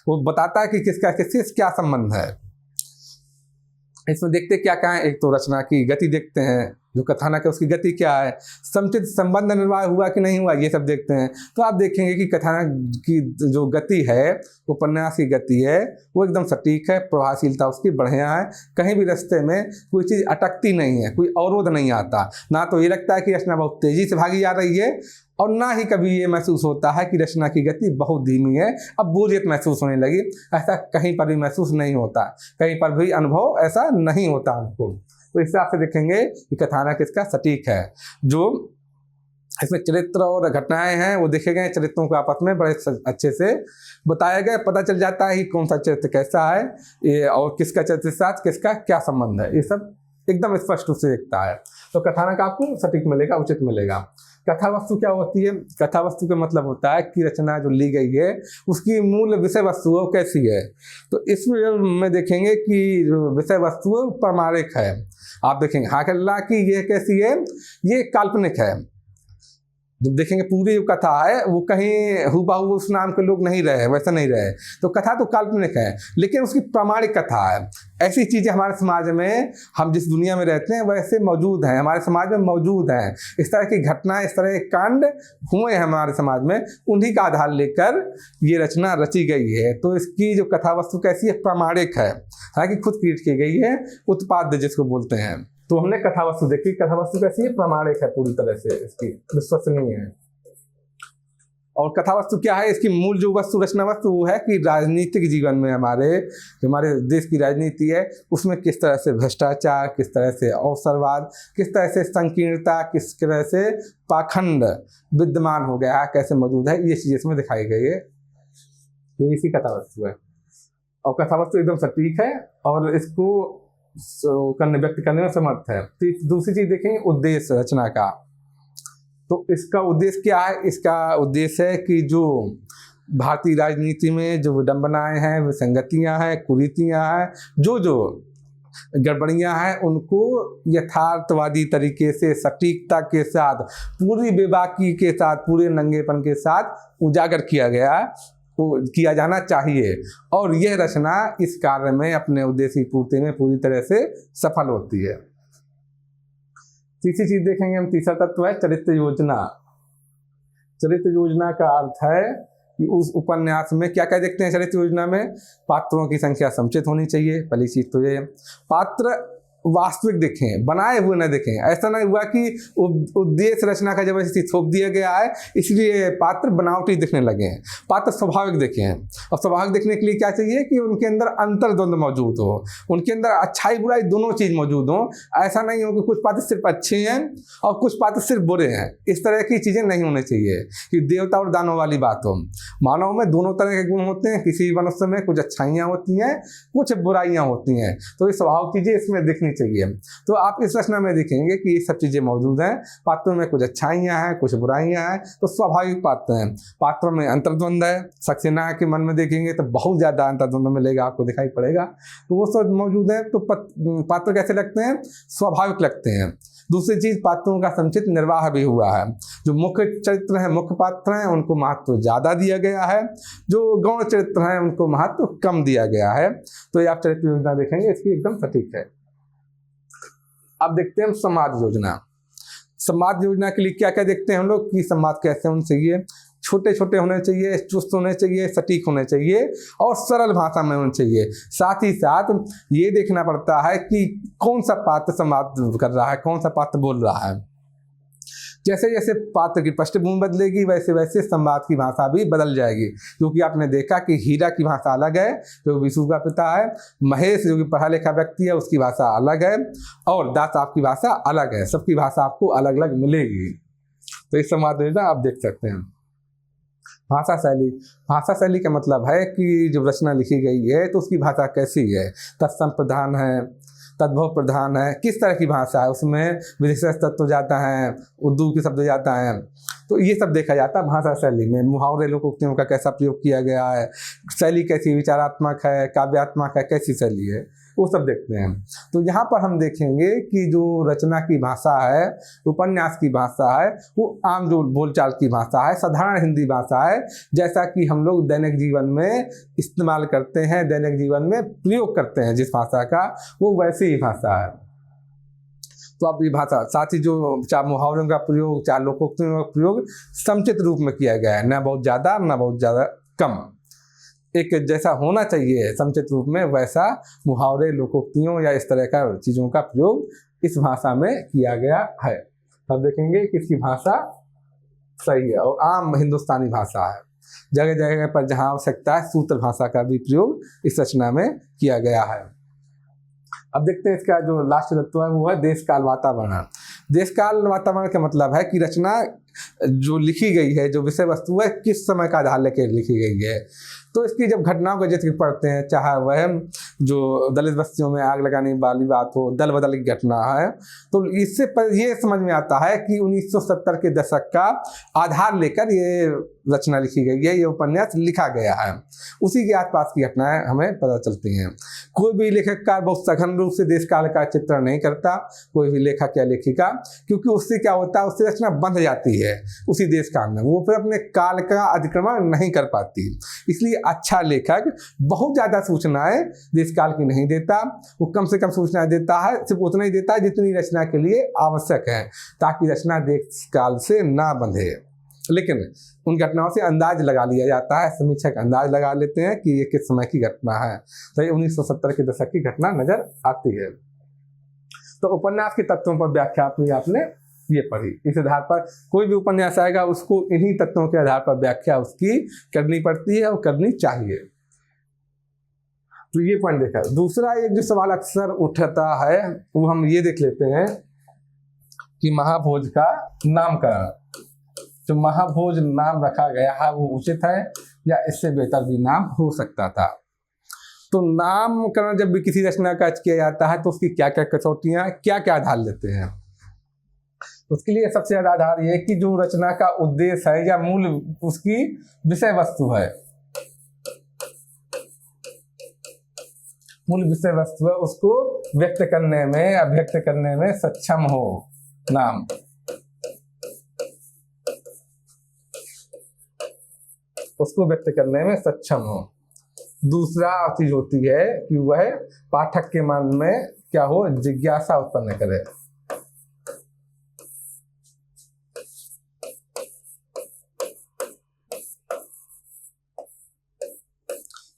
वो बताता है कि किसका किससे क्या संबंध है। इसमें देखते क्या क्या है, एक तो रचना की गति देखते हैं, जो कथानक है उसकी गति क्या है, समुचित संबंध निर्वाह हुआ कि नहीं हुआ, ये सब देखते हैं। तो आप देखेंगे कि कथानक की जो गति है, उपन्यास की गति है, वो एकदम सटीक है, प्रभावशीलता उसकी बढ़िया है, कहीं भी रास्ते में कोई चीज़ अटकती नहीं है, कोई अवरोध नहीं आता, ना तो ये लगता है कि रचना बहुत तेजी से भागी जा रही है, और ना ही कभी ये महसूस होता है कि रचना की गति बहुत धीमी है, अब बोरियत महसूस होने लगी। ऐसा कहीं पर भी महसूस नहीं होता, कहीं पर भी अनुभव ऐसा नहीं होता हमको। तो इस हिसाब से देखेंगे कि कथानक इसका सटीक है। जो इसमें चरित्र और घटनाएं हैं वो देखे गए, चरित्रों को आपस में बड़े अच्छे से बताया गया, पता चल जाता है कि कौन सा चरित्र कैसा है ये, और किसका चरित्र के साथ किसका क्या संबंध है, ये सब एकदम स्पष्ट रूप से दिखता है। तो कथानक आपको सटीक मिलेगा, उचित मिलेगा। कथा वस्तु क्या होती है? कथा वस्तु का मतलब होता है कि रचना जो ली गई है उसकी मूल विषय वस्तु वो कैसी है। तो इसमें देखेंगे कि विषय वस्तु प्रामाणिक है। आप देखेंगे हाकल्ला की ये कैसी है, ये काल्पनिक है। जब देखेंगे पूरी जो कथा है वो कहीं हुबहू उस नाम के लोग नहीं रहे, वैसा नहीं रहे, तो कथा तो काल्पनिक है लेकिन उसकी प्रामाणिक कथा है। ऐसी चीज़ें हमारे समाज में, हम जिस दुनिया में रहते हैं वैसे मौजूद हैं, हमारे समाज में मौजूद हैं। इस तरह की घटनाएं, इस तरह के कांड हुए हैं हमारे समाज में, उन्हीं का आधार लेकर ये रचना रची गई है। तो इसकी जो कथा वस्तु कैसी है, प्रामाणिक है, हालांकि खुद क्रिएट की गई है, उत्पाद्य जिसको बोलते हैं। तो हमने कथा वस्तु देखी, कथा वस्तु कैसी है, प्रामाणिक है, पूरी तरह से इसकी विश्वसनीय है। और कथा वस्तु क्या है, इसकी मूल जो वस्तु, रचना वस्तु वो है कि राजनीतिक जीवन में हमारे देश की राजनीति है उसमें किस तरह से भ्रष्टाचार, किस तरह से अवसरवाद, किस तरह से संकीर्णता, किस तरह से पाखंड विद्यमान हो गया है, कैसे मौजूद है, ये चीज़ इसमें दिखाई गई है। ये इसी कथा वस्तु है। और कथा वस्तु एकदम सटीक है और इसको व्यक्त करने में समर्थ है। दूसरी चीज देखेंगे उद्देश्य रचना का। तो इसका उद्देश्य क्या है? इसका उद्देश्य है कि जो भारतीय राजनीति में जो विडंबनाएं हैं, विसंगतियां हैं, कुरीतियां हैं, जो गड़बड़ियां हैं, उनको यथार्थवादी तरीके से, सटीकता के साथ, पूरी बेबाकी के साथ, पूरे नंगेपन के साथ उजागर किया गया, किया जाना चाहिए। और यह रचना इस कार्य में, अपने उद्देश्य की पूर्ति में पूरी तरह से सफल होती है। तीसरी चीज देखेंगे हम, तीसरा तत्व है चरित्र योजना। चरित्र योजना का अर्थ है कि उस उपन्यास में क्या क्या देखते हैं। चरित्र योजना में पात्रों की संख्या समुचित होनी चाहिए, पहली चीज तो ये। पात्र वास्तविक दिखें, बनाए हुए न दिखें। ऐसा नहीं हुआ कि उद्देश्य रचना का जबरदस्ती थोप दिया गया है इसलिए पात्र बनावटी दिखने लगे हैं। पात्र स्वाभाविक दिखे हैं, और स्वाभाविक दिखने के लिए क्या चाहिए कि उनके अंदर अंतर्द्वंद मौजूद हो, उनके अंदर अच्छाई बुराई दोनों चीज मौजूद हो। ऐसा नहीं हो कि कुछ पात्र सिर्फ अच्छे हैं और कुछ पात्र सिर्फ बुरे हैं, इस तरह की चीजें नहीं होनी चाहिए कि देवता और दानव वाली बात हो। मानव में दोनों तरह के गुण होते हैं, किसी भी मनुष्य में कुछ अच्छाइयाँ होती हैं, कुछ बुराइयाँ होती हैं, तो ये स्वाभाविक चीजें इसमें दिखनी चाहिए। तो आप इस रचना में देखेंगे कि ये सब चीजें मौजूद हैं। पात्रों में कुछ अच्छाइयाँ हैं, कुछ बुराइयाँ हैं, तो स्वाभाविक पात्र हैं। पात्रों में अंतर्द्वंद है, सक्सेना के मन में देखेंगे तो बहुत ज्यादा अंतर्द्वंद मिलेगा, आपको दिखाई पड़ेगा, तो वो सब मौजूद है। तो पात्र कैसे लगते हैं? स्वाभाविक लगते हैं। दूसरी चीज, पात्रों का समुचित निर्वाह भी हुआ है। जो मुख्य चरित्र हैं, मुख्य पात्र हैं, उनको महत्व ज्यादा दिया गया है, जो गौण चरित्र हैं उनको महत्व कम दिया गया है। तो ये आप चरित्र योजना देखेंगे, इसकी एकदम सटीक है। अब देखते हैं हम समाज योजना। समाज योजना के लिए क्या क्या देखते हैं हम लोग कि समाज कैसे होना चाहिए। छोटे छोटे होने चाहिए, चुस्त होने चाहिए, सटीक होने चाहिए और सरल भाषा में होने चाहिए। साथ ही साथ ये देखना पड़ता है कि कौन सा पात्र संवाद कर रहा है, कौन सा पात्र बोल रहा है। जैसे जैसे पात्र की पृष्ठभूमि बदलेगी वैसे वैसे संवाद की भाषा भी बदल जाएगी। क्योंकि आपने देखा कि हीरा की भाषा अलग है जो विशु का पिता है, महेश जो कि पढ़ा लिखा व्यक्ति है उसकी भाषा अलग है, और दास साहब की भाषा अलग है। सबकी भाषा आपको अलग अलग मिलेगी। तो इस संवाद योजना आप देख सकते हैं। भाषा शैली, भाषा शैली का मतलब है कि जो रचना लिखी गई है तो उसकी भाषा कैसी है, तत्सम प्रधान है, तद्भव प्रधान है, किस तरह की भाषा है, उसमें विशेष तत्व जाता है, उर्दू के शब्द जाता है, तो ये सब देखा जाता है भाषा शैली में। मुहावरे लोकोक्तियों का कैसा प्रयोग किया गया है, शैली कैसी, विचारात्मक है, काव्यात्मक है, कैसी शैली है, वो सब देखते हैं। तो यहाँ पर हम देखेंगे कि जो रचना की भाषा है, उपन्यास की भाषा है, वो आम जो बोलचाल की भाषा है, साधारण हिंदी भाषा है, जैसा कि हम लोग दैनिक जीवन में इस्तेमाल करते हैं, दैनिक जीवन में प्रयोग करते हैं जिस भाषा का, वो वैसी ही भाषा है। तो अब ये भाषा साथ ही जो चाहे मुहावरों का प्रयोग, चाहे लोकोक्तियों का प्रयोग समुचित रूप में किया गया है, ना बहुत ज़्यादा ना बहुत ज़्यादा कम, एक जैसा होना चाहिए समुचित रूप में, वैसा मुहावरे, लोकोक्तियों या इस तरह का चीज़ों का प्रयोग इस भाषा में किया गया है। तब देखेंगे कि इसकी भाषा सही है और आम हिंदुस्तानी भाषा है। जगह जगह पर जहाँ आवश्यकता है सूत्र भाषा का भी प्रयोग इस रचना में किया गया है। अब देखते हैं इसका जो लास्ट तत्व है वो है देश काल वातावरण। देश काल वातावरण का मतलब है कि रचना जो लिखी गई है, जो विषय वस्तु है, किस समय का आधार लेकर लिखी गई है। तो इसकी जब घटनाओं का जिक्र पढ़ते हैं, चाहे वह जो दलित बस्तियों में आग लगाने वाली बात हो, दल बदल की घटना है, तो इससे पर ये समझ में आता है कि 1970 के दशक का आधार लेकर ये रचना लिखी गई है, ये उपन्यास लिखा गया है। उसी के आसपास की घटनाएं हमें पता चलती हैं। कोई भी लेखककार बहुत सघन रूप से देश काल का चित्रण नहीं करता, कोई भी लेखक या लेखिका, क्योंकि उससे क्या होता है, उससे रचना बंध जाती है उसी देश काल में, वो फिर अपने काल का अतिक्रमण नहीं कर पाती। इसलिए अच्छा लेखक बहुत ज़्यादा सूचनाएं देश काल की नहीं देता, वो कम से कम सूचनाएं देता है, सिर्फ उतना ही देता है जितनी रचना के लिए आवश्यक है, ताकि रचना देश काल से ना बंधे। लेकिन उन घटनाओं से अंदाज लगा लिया जाता है, समीक्षक अंदाज लगा लेते हैं कि ये किस समय की घटना है। तो ये 1970 के दशक की घटना नजर आती है। तो उपन्यास के तत्वों पर व्याख्या अपनी आपने ये पढ़ी। इस आधार पर कोई भी उपन्यास आएगा उसको इन्हीं तत्वों के आधार पर व्याख्या उसकी करनी पड़ती है और करनी चाहिए। तो ये पॉइंट देखा। दूसरा एक जो सवाल अक्सर उठता है वो हम ये देख लेते हैं कि महाभोज का नामकरण, जो महाभोज नाम रखा गया है वो उचित है या इससे बेहतर भी नाम हो सकता था। तो नामकरण जब भी किसी रचना का किया जाता है तो उसकी क्या क्या कसौटियां, क्या क्या आधार लेते हैं। उसके लिए सबसे ज्यादा आधार ये कि जो रचना का उद्देश्य है या मूल उसकी विषय वस्तु है, मूल विषय वस्तु है, उसको व्यक्त करने में, अभिव्यक्त करने में सक्षम हो नाम। उसको व्यक्त करने में सक्षम हो। दूसरा चीज होती है कि वह पाठक के मन में क्या हो, जिज्ञासा उत्पन्न करे।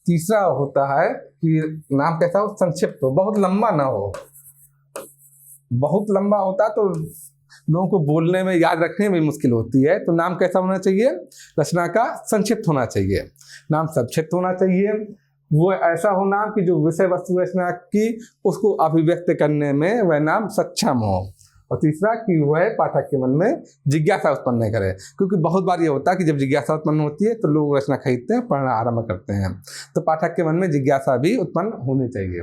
तीसरा होता है कि नाम कैसा हो, संक्षिप्त हो, बहुत लंबा ना हो। बहुत लंबा होता तो लोगों को बोलने में, याद रखने में मुश्किल होती है। तो नाम कैसा होना चाहिए, रचना का संक्षिप्त होना चाहिए, नाम संक्षिप्त होना चाहिए। वो ऐसा हो नाम कि जो विषय वस्तु रचना की उसको अभिव्यक्त करने में वह नाम सक्षम हो। और तीसरा कि वह पाठक के मन में जिज्ञासा उत्पन्न करे, क्योंकि बहुत बार ये होता है कि जब जिज्ञासा उत्पन्न होती है तो लोग रचना खरीदते हैं, पढ़ना आरंभ करते हैं। तो पाठक के मन में जिज्ञासा भी उत्पन्न होनी चाहिए।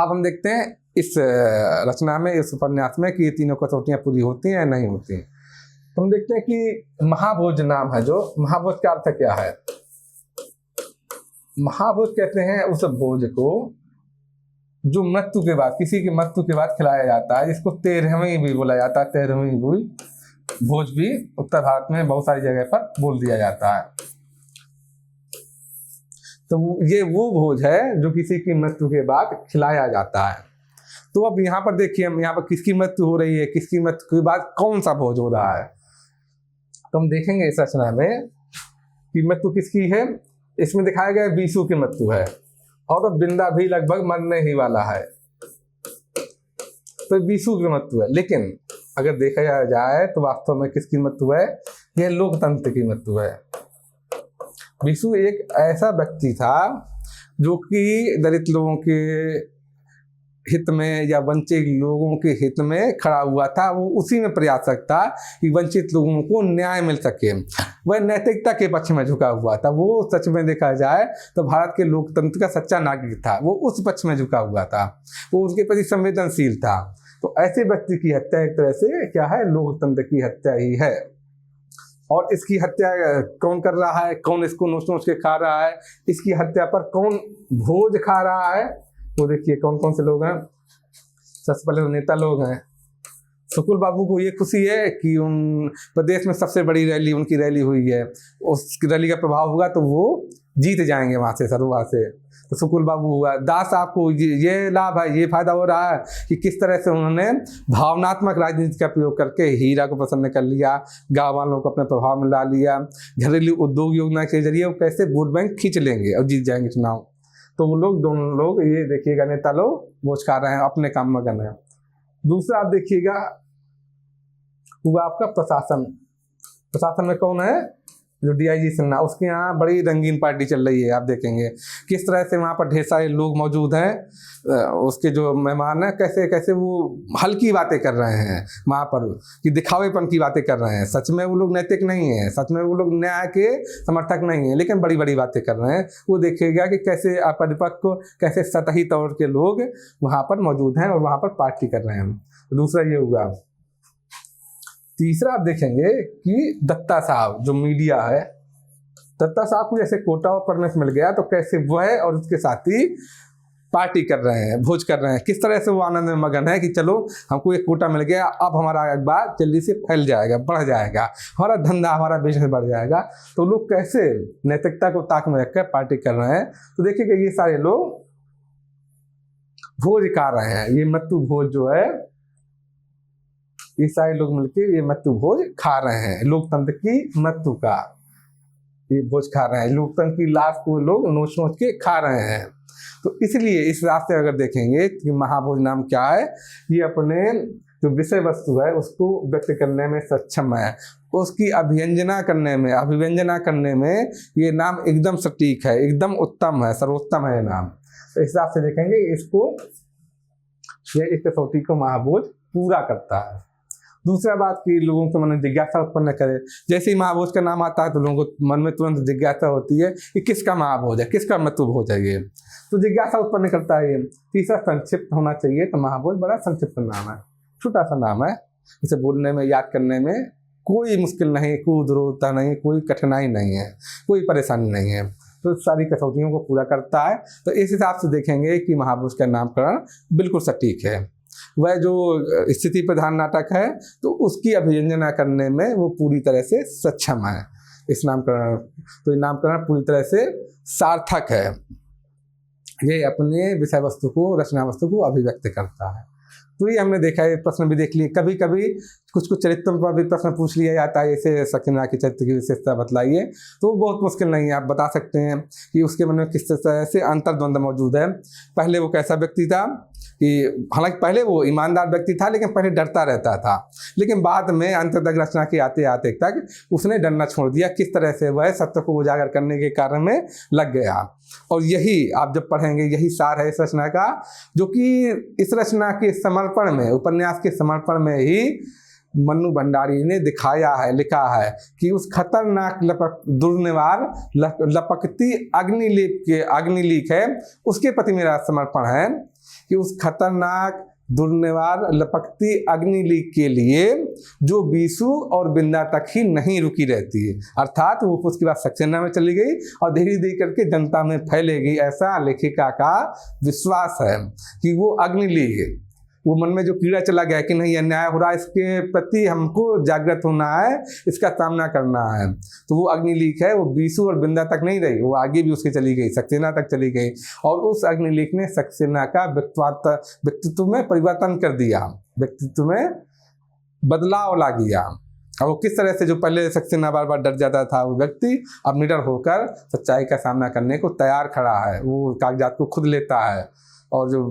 अब हम देखते हैं इस रचना में, इस उपन्यास में कि ये तीनों कसौटियां पूरी होती हैं या नहीं होती। तो हम देखते हैं कि महाभोज नाम है, जो महाभोज का अर्थ क्या है। महाभोज कहते हैं उस भोज को जो मृत्यु के बाद, किसी की मृत्यु के बाद खिलाया जाता है, जिसको 13वीं भी बोला जाता है। 13वीं भोज भी उत्तर भारत में बहुत सारी जगह पर बोल दिया जाता है। तो ये वो भोज है जो किसी की मृत्यु के बाद खिलाया जाता है। तो अब यहाँ पर देखिए, हम यहाँ पर किसकी मृत्यु हो रही है, किसकी मृत्यु के बाद कौन सा भोज हो रहा है। तो हम देखेंगे इस रचना में कि मृत्यु किसकी है। इसमें दिखाया गया बीसू की मृत्यु है और बिंदा भी लगभग मरने ही वाला है, तो बीसू की मृत्यु है। लेकिन अगर देखा जाए तो वास्तव में किसकी मृत्यु है, यह लोकतंत्र की मृत्यु है। बीसू एक ऐसा व्यक्ति था जो कि दलित लोगों के हित में या वंचित लोगों के हित में खड़ा हुआ था। वो उसी में प्रयासक था कि वंचित लोगों को न्याय मिल सके। वह नैतिकता के पक्ष में झुका हुआ था। वो सच में देखा जाए तो भारत के लोकतंत्र का सच्चा नागरिक था। वो उस पक्ष में झुका हुआ था, वो उसके प्रति संवेदनशील था। तो ऐसे व्यक्ति की हत्या एक तरह से क्या है, लोकतंत्र की हत्या ही है। और इसकी हत्या कौन कर रहा है, कौन इसको नोच नोच के खा रहा है, इसकी हत्या पर कौन भोज खा रहा है, तो देखिए कौन कौन से लोग हैं। सबसे पहले तो नेता लोग हैं। सुकुल बाबू को ये खुशी है कि उन प्रदेश में सबसे बड़ी रैली उनकी रैली हुई है, उस रैली का प्रभाव होगा तो वो जीत जाएंगे वहाँ से, सरुआ से। तो सुकुल बाबू हुआ। दास साहब को ये लाभ है, ये फायदा हो रहा है कि किस तरह से उन्होंने भावनात्मक राजनीति का प्रयोग करके हीरा को पसंद कर लिया, गाँव वालों को अपने प्रभाव में ला लिया। घरेलू उद्योग योजना के जरिए वो कैसे वोट बैंक खींच लेंगे और जीत जाएंगे चुनाव। तो वो लोग दोनों लोग ये देखिएगा, नेता लोग वोट खा रहे हैं, अपने काम में मगन है। दूसरा आप देखिएगा हुआ आपका प्रशासन। प्रशासन में कौन है? जो डीआईजी सिन्हा, उसके यहाँ बड़ी रंगीन पार्टी चल रही है। आप देखेंगे किस तरह से वहाँ पर ढेर सारे लोग मौजूद हैं। उसके जो मेहमान हैं कैसे कैसे वो हल्की बातें कर रहे हैं वहाँ पर, कि दिखावेपन की बातें कर रहे हैं। सच में वो लोग नैतिक नहीं है, सच में वो लोग न्याय के समर्थक नहीं है, लेकिन बड़ी बड़ी बातें कर रहे हैं। वो देखिएगा कि कैसे अपरिपक्व, कैसे सतही तौर के लोग वहाँ पर मौजूद हैं और वहाँ पर पार्टी कर रहे हैं। दूसरा ये हुआ। तीसरा आप देखेंगे कि दत्ता साहब जो मीडिया है, दत्ता साहब को जैसे कोटा और परमिट मिल गया तो कैसे वह और उसके साथी पार्टी कर रहे हैं, भोज कर रहे हैं। किस तरह से वो आनंद में मगन है कि चलो हमको एक कोटा मिल गया, अब हमारा अखबार जल्दी से फैल जाएगा, बढ़ जाएगा, हमारा धंधा, हमारा बिजनेस बढ़ जाएगा। तो लोग कैसे नैतिकता को ताक में रखकर पार्टी कर रहे हैं। तो देखिएगा ये सारे लोग भोज खा रहे हैं। ये मत्तू भोज जो है, ये सारे लोग मिलकर ये मत्तू भोज खा रहे हैं। लोकतंत्र की मत्तू का ये भोज खा रहे हैं। लोकतंत्र की लाश को लोग नोच नोच के खा रहे हैं। तो इसलिए इस रास्ते अगर देखेंगे कि महाभोज नाम क्या है, ये अपने जो विषय वस्तु है उसको व्यक्त करने में सक्षम है, उसकी अभिव्यंजना करने में ये नाम एकदम सटीक है, एकदम उत्तम है, सर्वोत्तम है ये नाम। तो इस हिसाब से देखेंगे इसको, ये इस कसौटी को महाभोज पूरा करता है। दूसरा बात कि लोगों के मन में जिज्ञासा उत्पन्न करे। जैसे ही महाभोज का नाम आता है तो लोगों को मन में तुरंत जिज्ञासा होती है कि किसका महाभोज है, किसका मत्तू भोज है ये, तो जिज्ञासा उत्पन्न करता है ये। तीसरा संक्षिप्त होना चाहिए। तो महाभोज बड़ा संक्षिप्त नाम है, छोटा सा नाम है, इसे बोलने में, याद करने में कोई मुश्किल नहीं, कोई दुर्वरता नहीं, कोई कठिनाई नहीं है, कोई परेशानी नहीं है। तो सारी कसौटियों को पूरा करता है। तो इस हिसाब से देखेंगे कि महाभोज का नामकरण बिल्कुल सटीक है। वह जो स्थिति प्रधान नाटक है तो उसकी अभिव्यंजना करने में वो पूरी तरह से सक्षम है इस नामकरण। तो ये नामकरण पूरी तरह से सार्थक है। ये अपने विषय वस्तु को, रचना वस्तु को अभिव्यक्त करता है। तो ये हमने देखा है, प्रश्न भी देख लिए। कभी कभी कुछ चरित्रों पर भी प्रश्न पूछ लिया जाता है, जैसे सक्सेना के चरित्र की विशेषता बतलाइए, तो बहुत मुश्किल नहीं है। आप बता सकते हैं कि उसके मन में किस तरह से अंतर्द्वंद मौजूद है। पहले वो कैसा व्यक्ति था कि हालांकि पहले वो ईमानदार व्यक्ति था, लेकिन पहले डरता रहता था, लेकिन बाद में अंत तक रचना के आते आते तक उसने डरना छोड़ दिया। किस तरह से वह सत्य को उजागर करने के कार्य में लग गया। और यही आप जब पढ़ेंगे, यही सार है इस रचना का, जो कि इस रचना के समर्पण में, उपन्यास के समर्पण में ही मन्नू भंडारी ने दिखाया है, लिखा है कि उस खतरनाक दुर्निवार लपकती अग्निलीक है, उसके प्रति मेरा समर्पण है कि उस खतरनाक दुर्निवार लपकती अग्निलीक के लिए जो बीसू और बिंदा तक ही नहीं रुकी रहती है, अर्थात वो उसके बाद सक्सेना में चली गई और धीरे धीरे करके जनता में फैलेगी, ऐसा लेखिका का विश्वास है कि वो अग्निलीक, वो मन में जो कीड़ा चला गया कि नहीं अन्याय हो रहा है, इसके प्रति हमको जागृत होना है, इसका सामना करना है, तो वो अग्निलीक है। वो बीसू और बिंदा तक नहीं रही, वो आगे भी उसकी चली गई, सक्सेना तक चली गई। और उस अग्निलीक ने सक्सेना का व्यक्तित्व में परिवर्तन कर दिया, व्यक्तित्व में बदलाव ला दिया। और वो किस तरह से, जो पहले सक्सेना बार बार डर जाता था, वो व्यक्ति अब निडर होकर सच्चाई का सामना करने को तैयार खड़ा है। वो कागजात को खुद लेता है और जो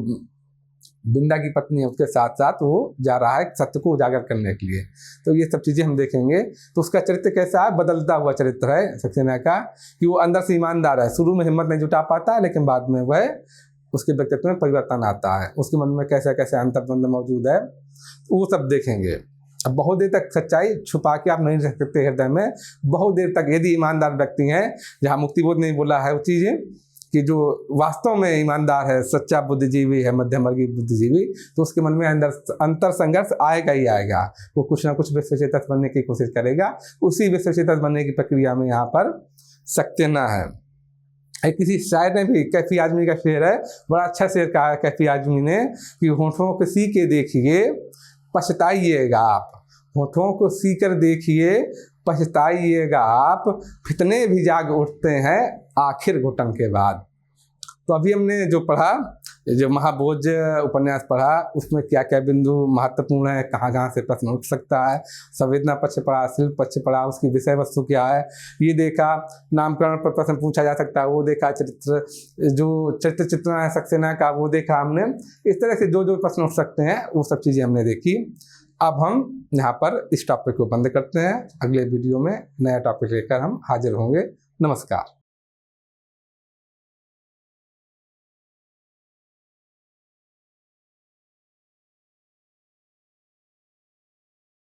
बिंदा की पत्नी है उसके साथ साथ वो जा रहा है सत्य को उजागर करने के लिए। तो ये सब चीज़ें हम देखेंगे। तो उसका चरित्र कैसा है, बदलता हुआ चरित्र है सक्सेना का, कि वो अंदर से ईमानदार है, शुरू में हिम्मत नहीं जुटा पाता है, लेकिन बाद में वह उसके व्यक्तित्व में परिवर्तन आता है, उसके मन में कैसा कैसा अंतर्द्वंद मौजूद है, वो सब देखेंगे। अब बहुत देर तक सच्चाई छुपा के आप नहीं रख सकते हृदय में, बहुत देर तक यदि ईमानदार व्यक्ति हैं, जहाँ मुक्तिबोध ने बोला है वो चीज़ें कि जो वास्तव में ईमानदार है, सच्चा बुद्धिजीवी है, मध्यम वर्गीय बुद्धिजीवी, तो उसके मन में अंतर संघर्ष आएगा ही आएगा। वो कुछ ना कुछ विश्वचेतक बनने की कोशिश करेगा। उसी विश्वचेतक बनने की प्रक्रिया में यहाँ पर सक्सेना है। किसी शायर ने भी, कैफी आजमी का शेर है, बड़ा अच्छा शेर कहा है कैफी आजमी ने कि होठों को सी के देखिए पछताइएगा आप, होठों को सी कर देखिए पछताइएगा आप, फितने भी जाग उठते हैं आखिर घुटन के बाद। तो अभी हमने जो पढ़ा, जो महाभोज उपन्यास पढ़ा, उसमें क्या क्या बिंदु महत्वपूर्ण है, कहाँ कहाँ से प्रश्न उठ सकता है, संवेदना पक्ष पढ़ा, शिल्प पक्ष पढ़ा, उसकी विषय वस्तु क्या है ये देखा, नामकरण पर प्रश्न पूछा जा सकता है वो देखा, चरित्र जो चरित्र चित्रण है सक्सेना का वो देखा हमने। इस तरह से जो जो प्रश्न उठ सकते हैं वो सब चीज़ें हमने देखी। अब हम यहाँ पर इस टॉपिक को बंद करते हैं, अगले वीडियो में नया टॉपिक लेकर हम हाजिर होंगे। नमस्कार।